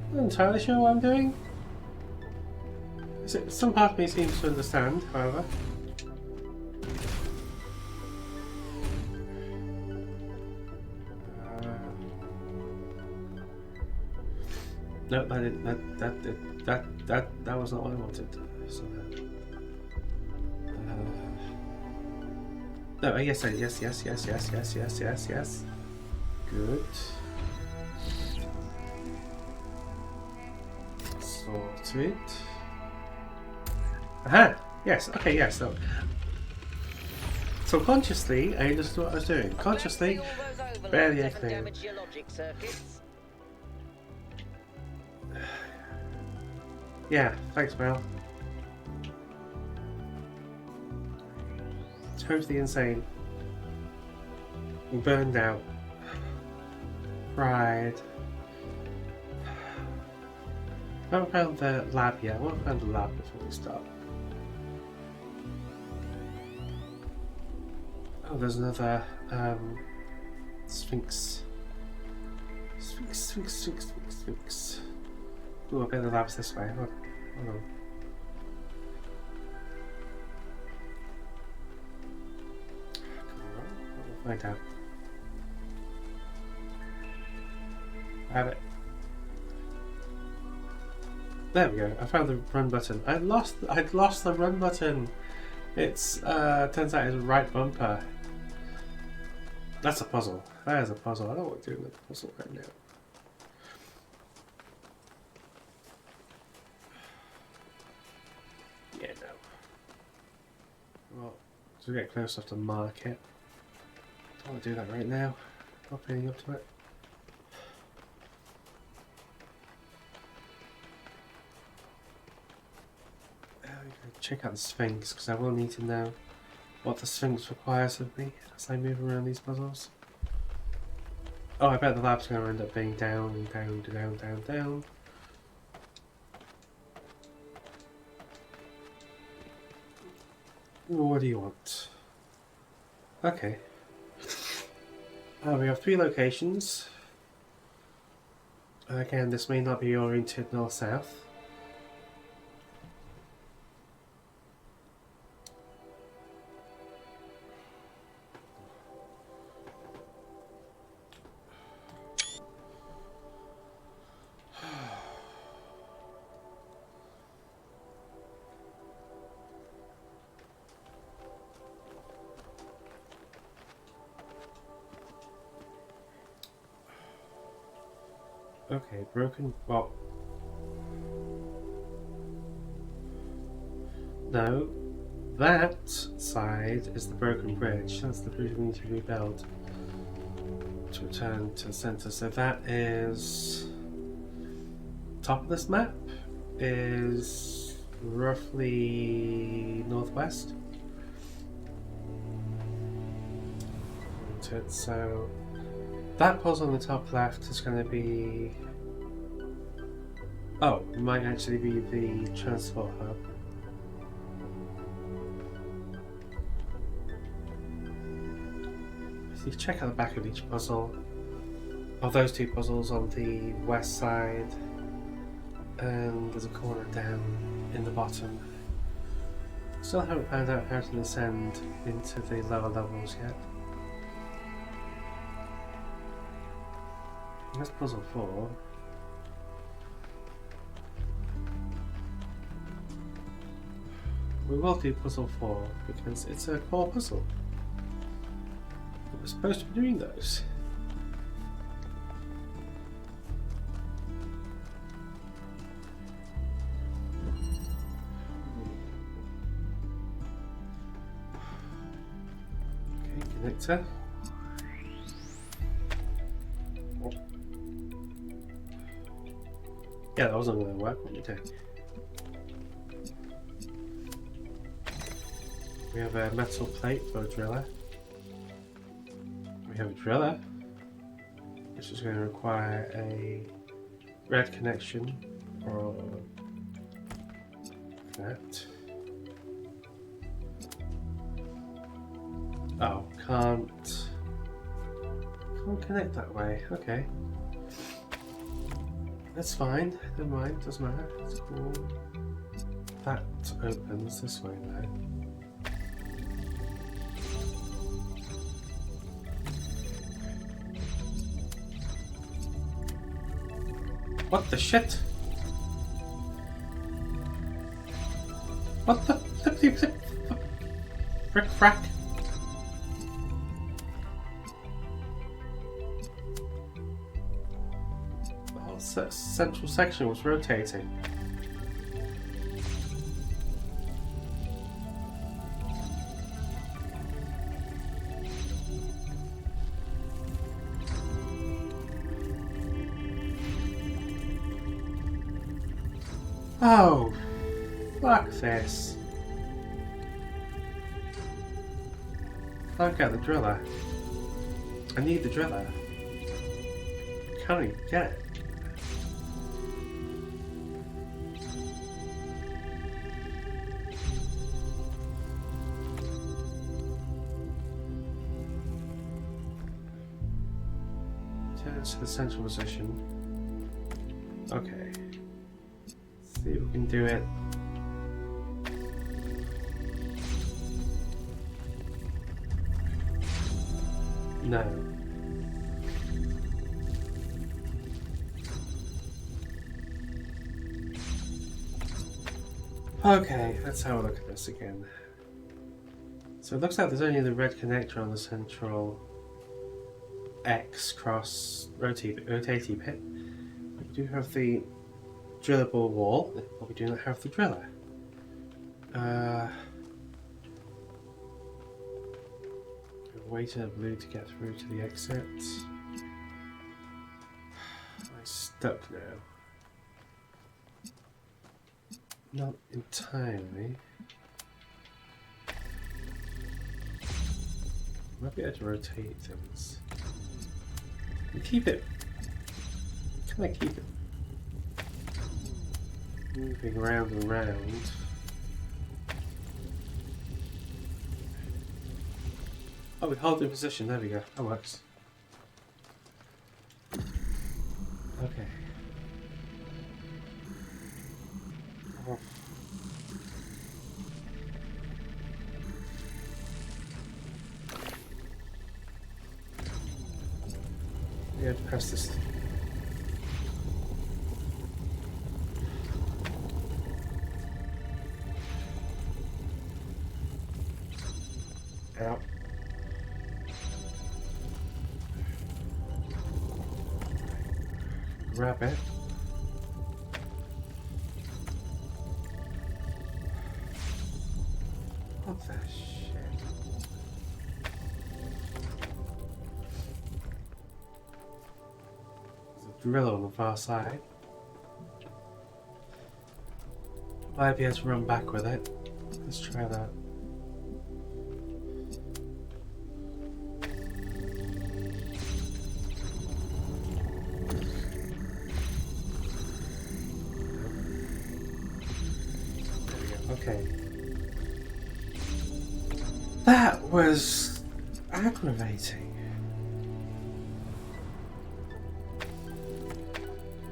I'm not entirely sure what I'm doing. Some part of me seems to understand, however. No, that was not what I wanted. So, no, yes. Good. Sorted. Aha! Yes, okay, yes. So consciously, I understood what I was doing. Consciously, barely anything. Yeah, thanks, Mel. Totally insane. Burned out. Fried. I haven't found the lab yet. I want to find the lab before we start. Oh, there's another Sphinx. Sphinx. Ooh, I bet the lab's this way. Hold on. We'll find out. I have it. There we go. I found the run button. I'd lost the run button. It's turns out it's right bumper. That's a puzzle. That is a puzzle. I don't want to do the puzzle right now. Yeah, no. Well, as we get close enough to mark it. I don't want to do that right now. Not feeling up to it. Check out the Sphinx, because I will need to know what the Sphinx requires of me as I move around these puzzles. Oh, I bet the lab's going to end up being down. What do you want? Okay. We have 3 locations. Again, this may not be oriented north-south. Okay, broken. Well, no, that side is the broken bridge. That's the bridge we need to rebuild to return to the center. So that is top of this map is roughly northwest. So that puzzle on the top left is going to be. Oh, it might actually be the transport hub. So you check out the back of each puzzle. Of those two puzzles on the west side, and there's a corner down in the bottom. Still haven't found out how to descend into the lower levels yet. That's puzzle 4. We will do puzzle 4 because it's a core puzzle. We're supposed to be doing those. Okay, connector. Yeah, that wasn't going to work when you did. We have a metal plate for a driller. We have a driller, which is going to require a red connection or that. Oh, can't connect that way. Okay. That's fine, never mind, doesn't matter, it's cool. That opens this way now. What the shit? What the frick frack? Central section was rotating. Oh, fuck this. Can't get the driller. I need the driller. Can't even get it. To the central position. Okay. See if we can do it. No. Okay, let's have a look at this again. So it looks like there's only the red connector on the central X cross rotating pit. We do have the drillable wall, but we do not have the driller. Waiting at blue to get through to the exit. I'm stuck now. Not entirely. Might be able to rotate things. And keep it. Can I keep it moving around and around? Oh, we hold in position. There we go. That works. Okay. Oh. Yeah, press this. Out. Grab it. What the shit? There's a drill on the far side. Might be able to run back with it. Let's try that. Okay. That was aggravating.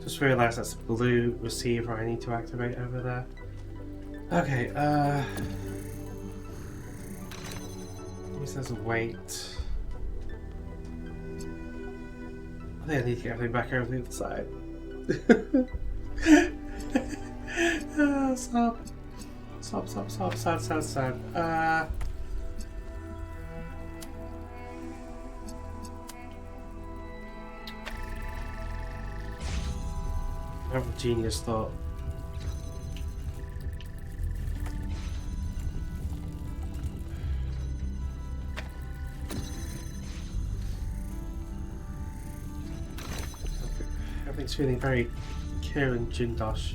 Just realised that's the blue receiver I need to activate over there. Okay, at least there's a weight. I think I need to get everything back over the other side. Stop. Stop. Sad. I have a genius thought. Everything's feeling very Kieran Jindosh.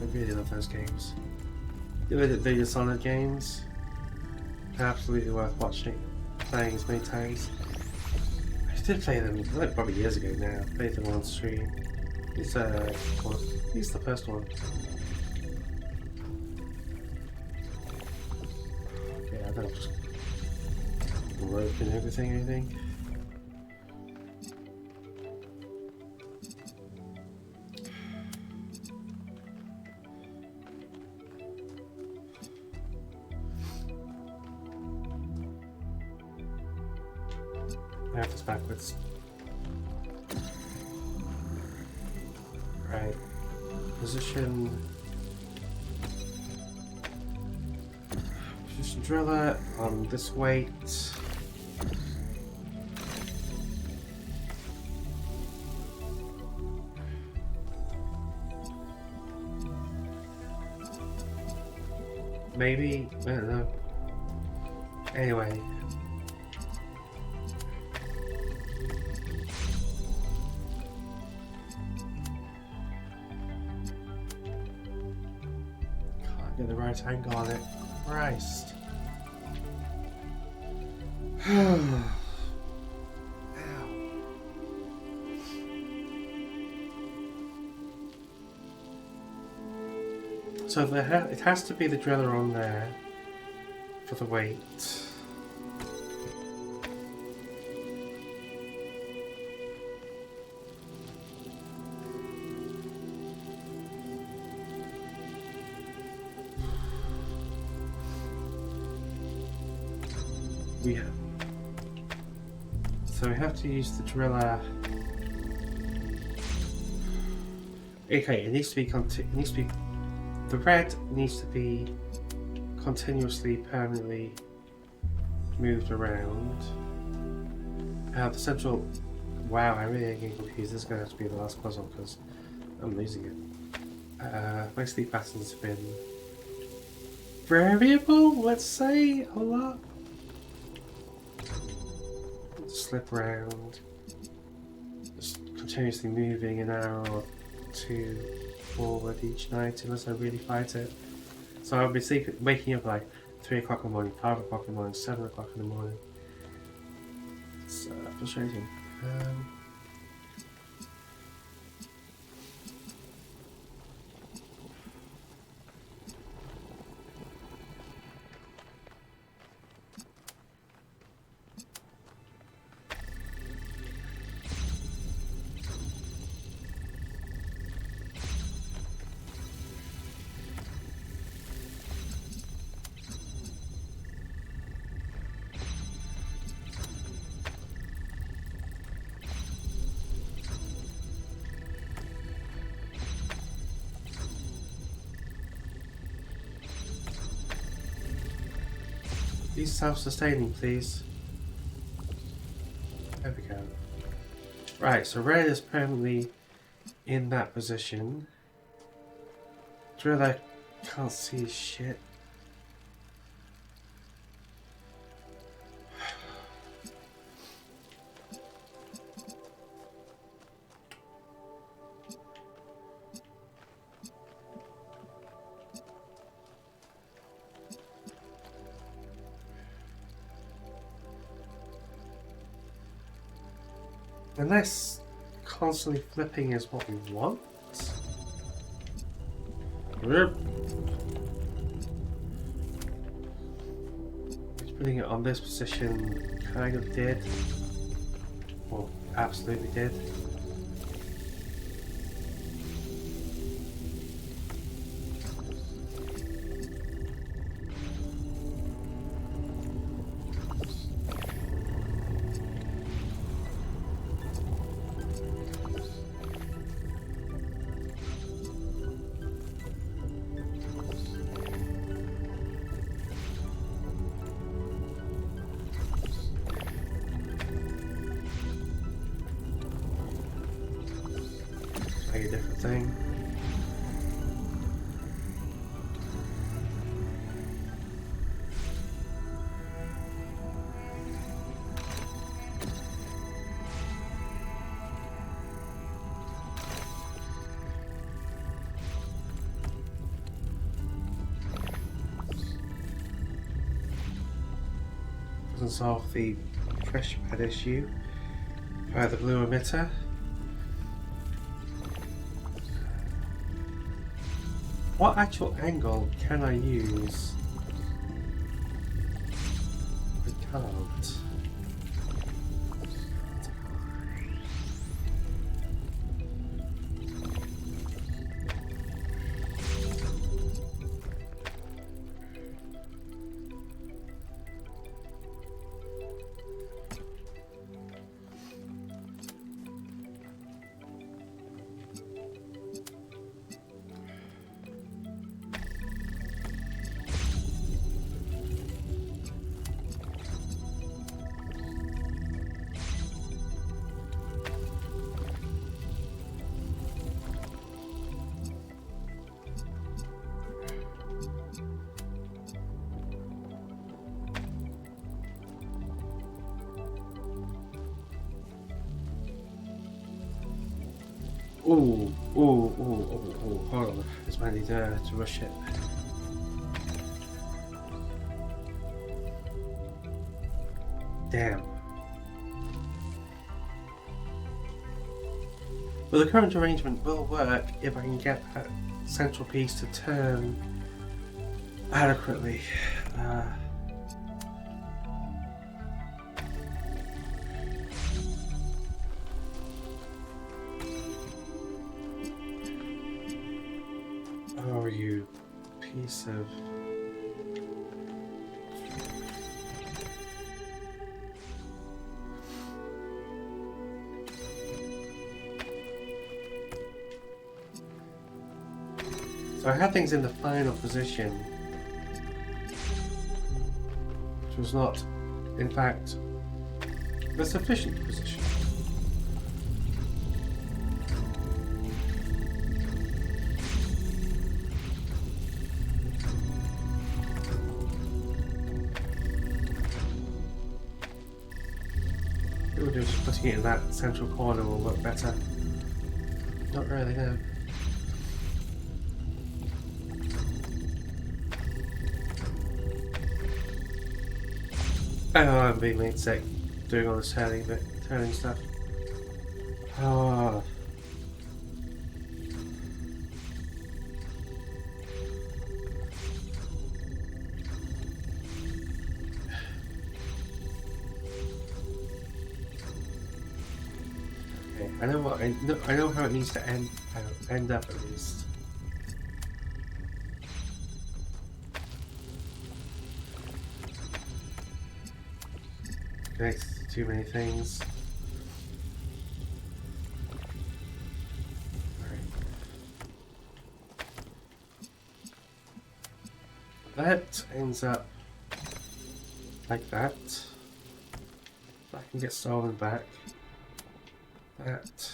I really love those games. The Sonic games. They're absolutely worth watching. Playing as many times. I did play them like probably years ago now. I played them on stream. He's the first one. Okay, I don't just rope and everything, I think. I have this backwards. Right. Position driller on this weight. Maybe, I don't know. Anyway. Get the right angle on it. Christ. Ow. So it has to be the driller on there for the weight. So we have to use the driller. Okay, it needs to be the red needs to be continuously, permanently moved around. The central. Wow, I'm really getting confused. This is going to have to be the last puzzle because I'm losing it. My sleep patterns have been variable, let's say, a lot. Slip around, just continuously moving an hour or two forward each night unless I really fight it. So I'll be waking up like 3 o'clock in the morning, 5 o'clock in the morning, 7 o'clock in the morning. It's frustrating. Be self-sustaining, please. There we go. Right, so red is permanently in that position. Drill, I can't see shit. Unless constantly flipping is what we want. Just putting it on this position kind of did. Well, absolutely did. A different thing. Doesn't solve the pressure pad issue by the blue emitter. What actual angle can I use? I can't. Ooh, hold on. This might need to rush it. Damn. Well, the current arrangement will work if I can get that central piece to turn adequately. Oh, you piece of... So I had things in the final position, which was not, in fact, the sufficient position. Just putting it in that central corner will work better. Not really, no. Oh, I'm being made sick doing all this turning stuff. Oh. I know what I know how it needs to end up at least. Connects to too many things. Right. That ends up like that. That can get stolen back. That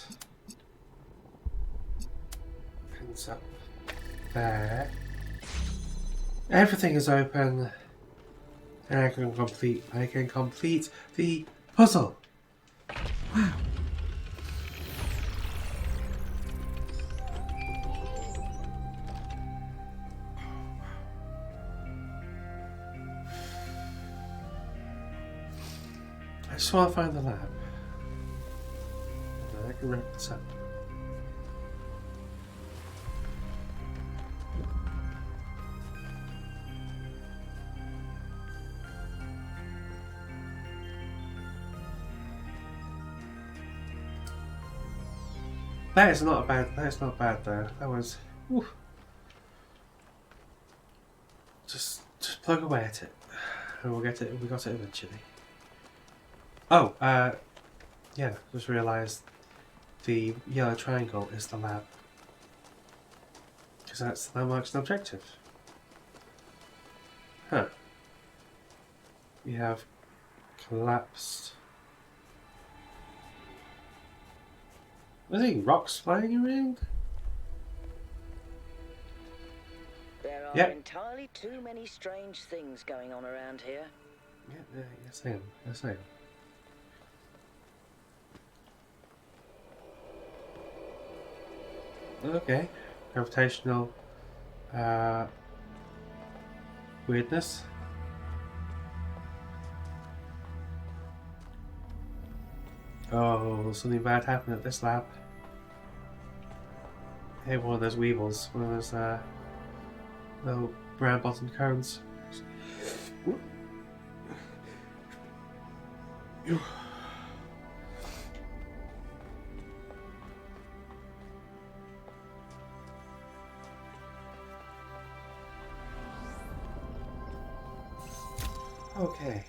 ends up there. Everything is open. And I can complete the puzzle. Wow. I just want to find the lab. And I can wrap this up. That is not bad. That is not bad though. That was. Whew. Just plug away at it, and we'll get it. We got it eventually. Oh, yeah. Just realised the yellow triangle is the lab, because that's the landmarks and objective. Huh. We have collapsed. Are there rocks flying around? There are Yep. entirely too many strange things going on around here. Yeah, yes I am. Yes I am. Okay. Gravitational weirdness. Oh, something bad happened at this lab. Hey, one of those weevils, one of those little brown bottomed cones. Okay.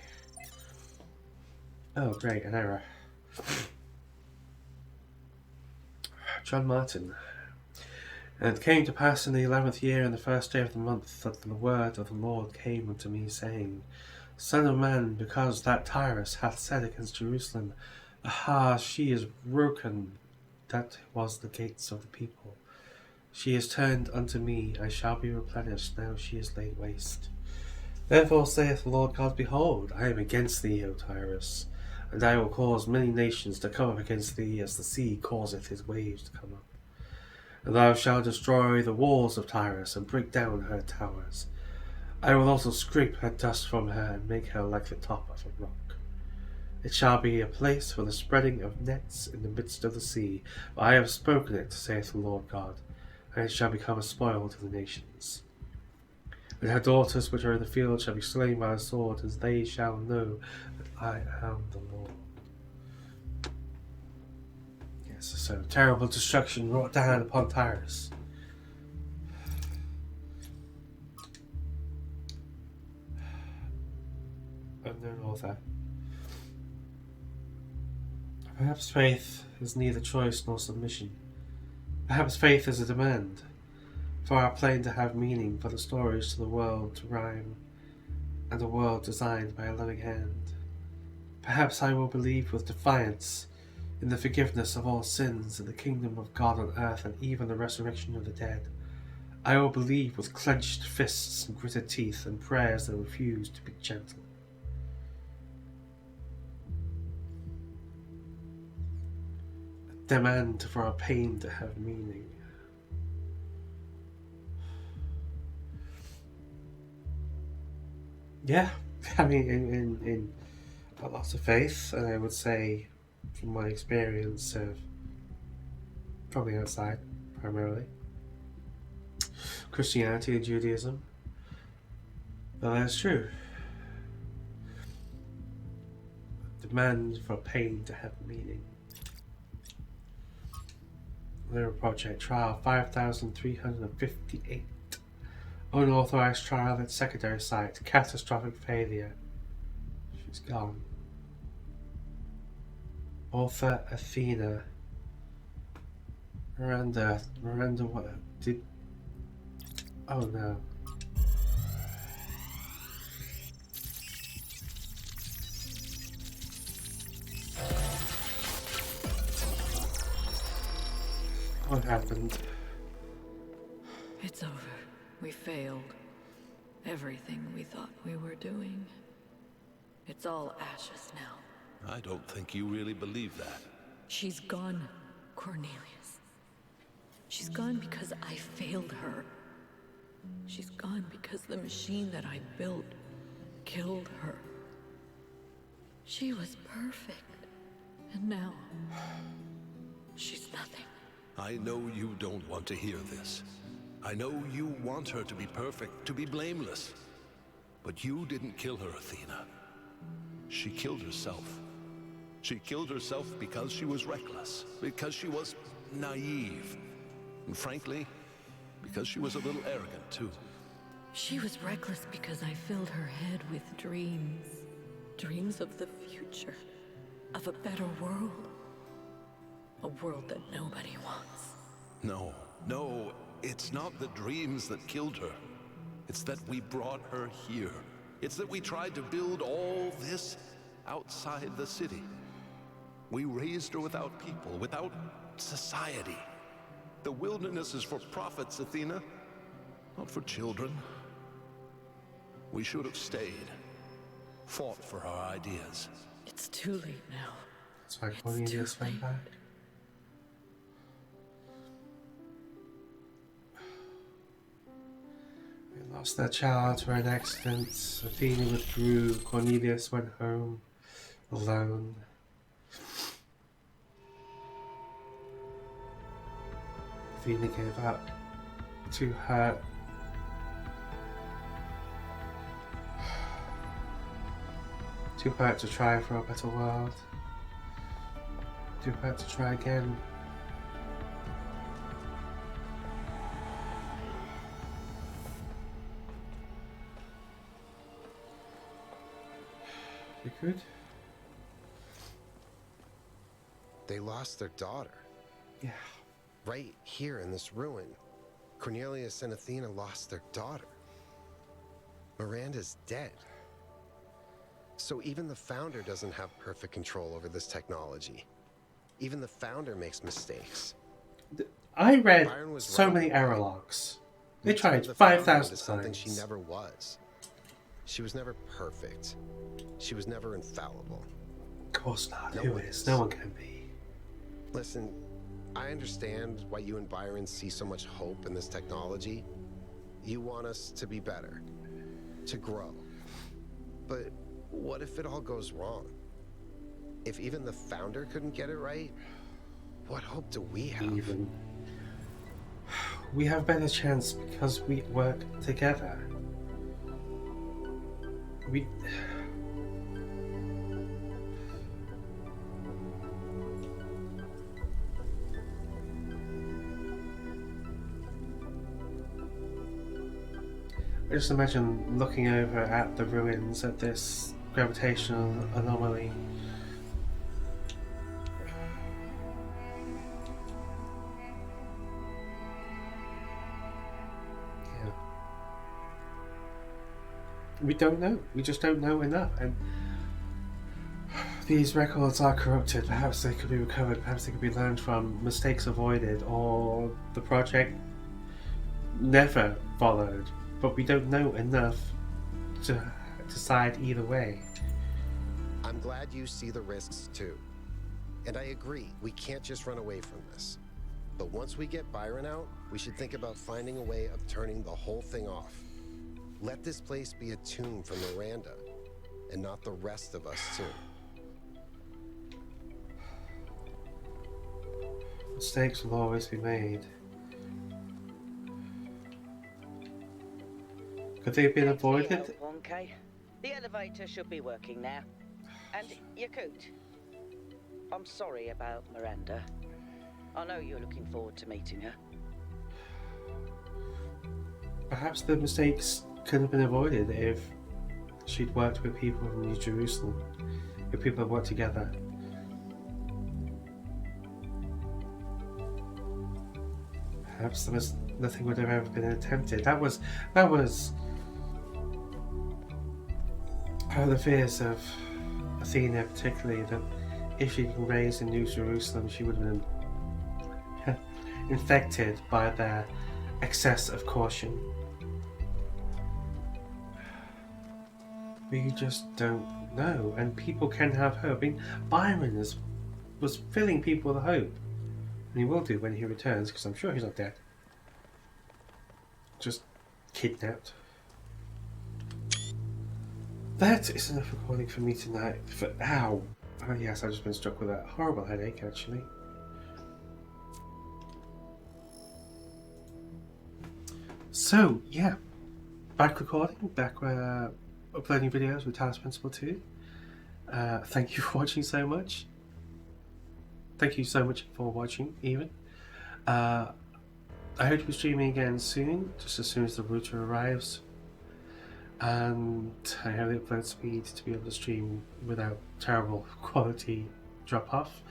Oh, great, an error. John Martin. And it came to pass in the 11th year, and the first day of the month, that the word of the Lord came unto me, saying, Son of man, because that Tyrus hath said against Jerusalem, Aha, she is broken, that was the gates of the people. She is turned unto me, I shall be replenished, now she is laid waste. Therefore saith the Lord God, Behold, I am against thee, O Tyrus, and I will cause many nations to come up against thee, as the sea causeth his waves to come up. And thou shalt destroy the walls of Tyrus, and break down her towers. I will also scrape her dust from her, and make her like the top of a rock. It shall be a place for the spreading of nets in the midst of the sea, for I have spoken it, saith the Lord God, and it shall become a spoil to the nations. And her daughters which are in the field shall be slain by the sword, as they shall know that I am the Lord. Yes, so terrible destruction wrought down upon Tyrus. Unknown author. Perhaps faith is neither choice nor submission. Perhaps faith is a demand, for our plane to have meaning, for the stories to the world to rhyme, and a world designed by a loving hand. Perhaps I will believe with defiance in the forgiveness of all sins, in the kingdom of God on earth, and even the resurrection of the dead. I will believe with clenched fists and gritted teeth, and prayers that refuse to be gentle. A demand for our pain to have meaning. Yeah, I mean, in a lot of faith, and I would say, from my experience of from the outside, primarily, Christianity and Judaism, well, that's true. Demand for pain to have meaning. Little Project Trial 5358. Unauthorized trial at secondary site. Catastrophic failure. She's gone. Author Athena. Miranda what did... Oh no. What happened? It's over. We failed. Everything we thought we were doing. It's all ashes now. I don't think you really believe that. She's gone, Cornelius. She's gone because I failed her. She's gone because the machine that I built killed her. She was perfect. And now, she's nothing. I know you don't want to hear this. I know you want her to be perfect, to be blameless. But you didn't kill her, Athena. She killed herself. She killed herself because she was reckless, because she was naive, and frankly, because she was a little arrogant, too. She was reckless because I filled her head with dreams. Dreams of the future. Of a better world. A world that nobody wants. No, it's not the dreams that killed her. It's that we brought her here. It's that we tried to build all this outside the city. We raised her without people, without society. The wilderness is for prophets, Athena, not for children. We should have stayed, fought for our ideas. It's too late now. That's why Cornelius went back. We lost their child to an accident. Athena withdrew. Cornelius went home alone. Athena gave up. Too hurt. Too hurt to try for a better world. Too hurt to try again. You good? They lost their daughter. Yeah. Right here in this ruin. Cornelius and Athena lost their daughter. Miranda's dead. So even the founder doesn't have perfect control over this technology. Even the founder makes mistakes. I read Byron was so right. many error logs. They We tried turned the founder 5,000 into something she times. never was. She was never perfect. She was never infallible. Of course not. No Who one is? is. No one can be. Listen, I understand why you and Byron see so much hope in this technology. You want us to be better, to grow. But what if it all goes wrong? If even the founder couldn't get it right, what hope do we have? Even. We have a better chance because we work together. We... I just imagine looking over at the ruins at this gravitational anomaly. Yeah. We don't know. We just don't know enough. And these records are corrupted. Perhaps they could be recovered. Perhaps they could be learned from, mistakes avoided, or the project never followed. But we don't know enough to decide either way. I'm glad you see the risks too. And I agree, we can't just run away from this. But once we get Byron out, we should think about finding a way of turning the whole thing off. Let this place be a tomb for Miranda, and not the rest of us too. Mistakes will always be made. Could they have been avoided? Okay. The elevator should be working now. And Yakut, I'm sorry about Miranda. I know you're looking forward to meeting her. Perhaps the mistakes could have been avoided if she'd worked with people from New Jerusalem, if people had worked together. Perhaps there was nothing would have ever been attempted. That was the fears of Athena, particularly, that if she'd been raised in New Jerusalem, she would have been infected by their excess of caution. We just don't know, and people can have hope. I mean, Byron was filling people with hope, and he will do when he returns, because I'm sure he's not dead. Just kidnapped. That is enough recording for me tonight. Ow! Oh yes, I've just been struck with a horrible headache, actually. So, yeah. Back recording, back uploading videos with Talos Principle 2. Thank you for watching so much. Thank you so much for watching, even. I hope to be streaming again soon, just as soon as the router arrives. And I have the upload speed to be able to stream without terrible quality drop-off,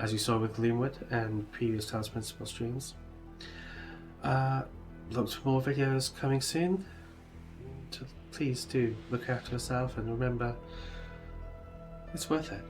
as you saw with Gloomwood and previous Talos Principle streams. Lots more videos coming soon. Please do look after yourself and remember, it's worth it.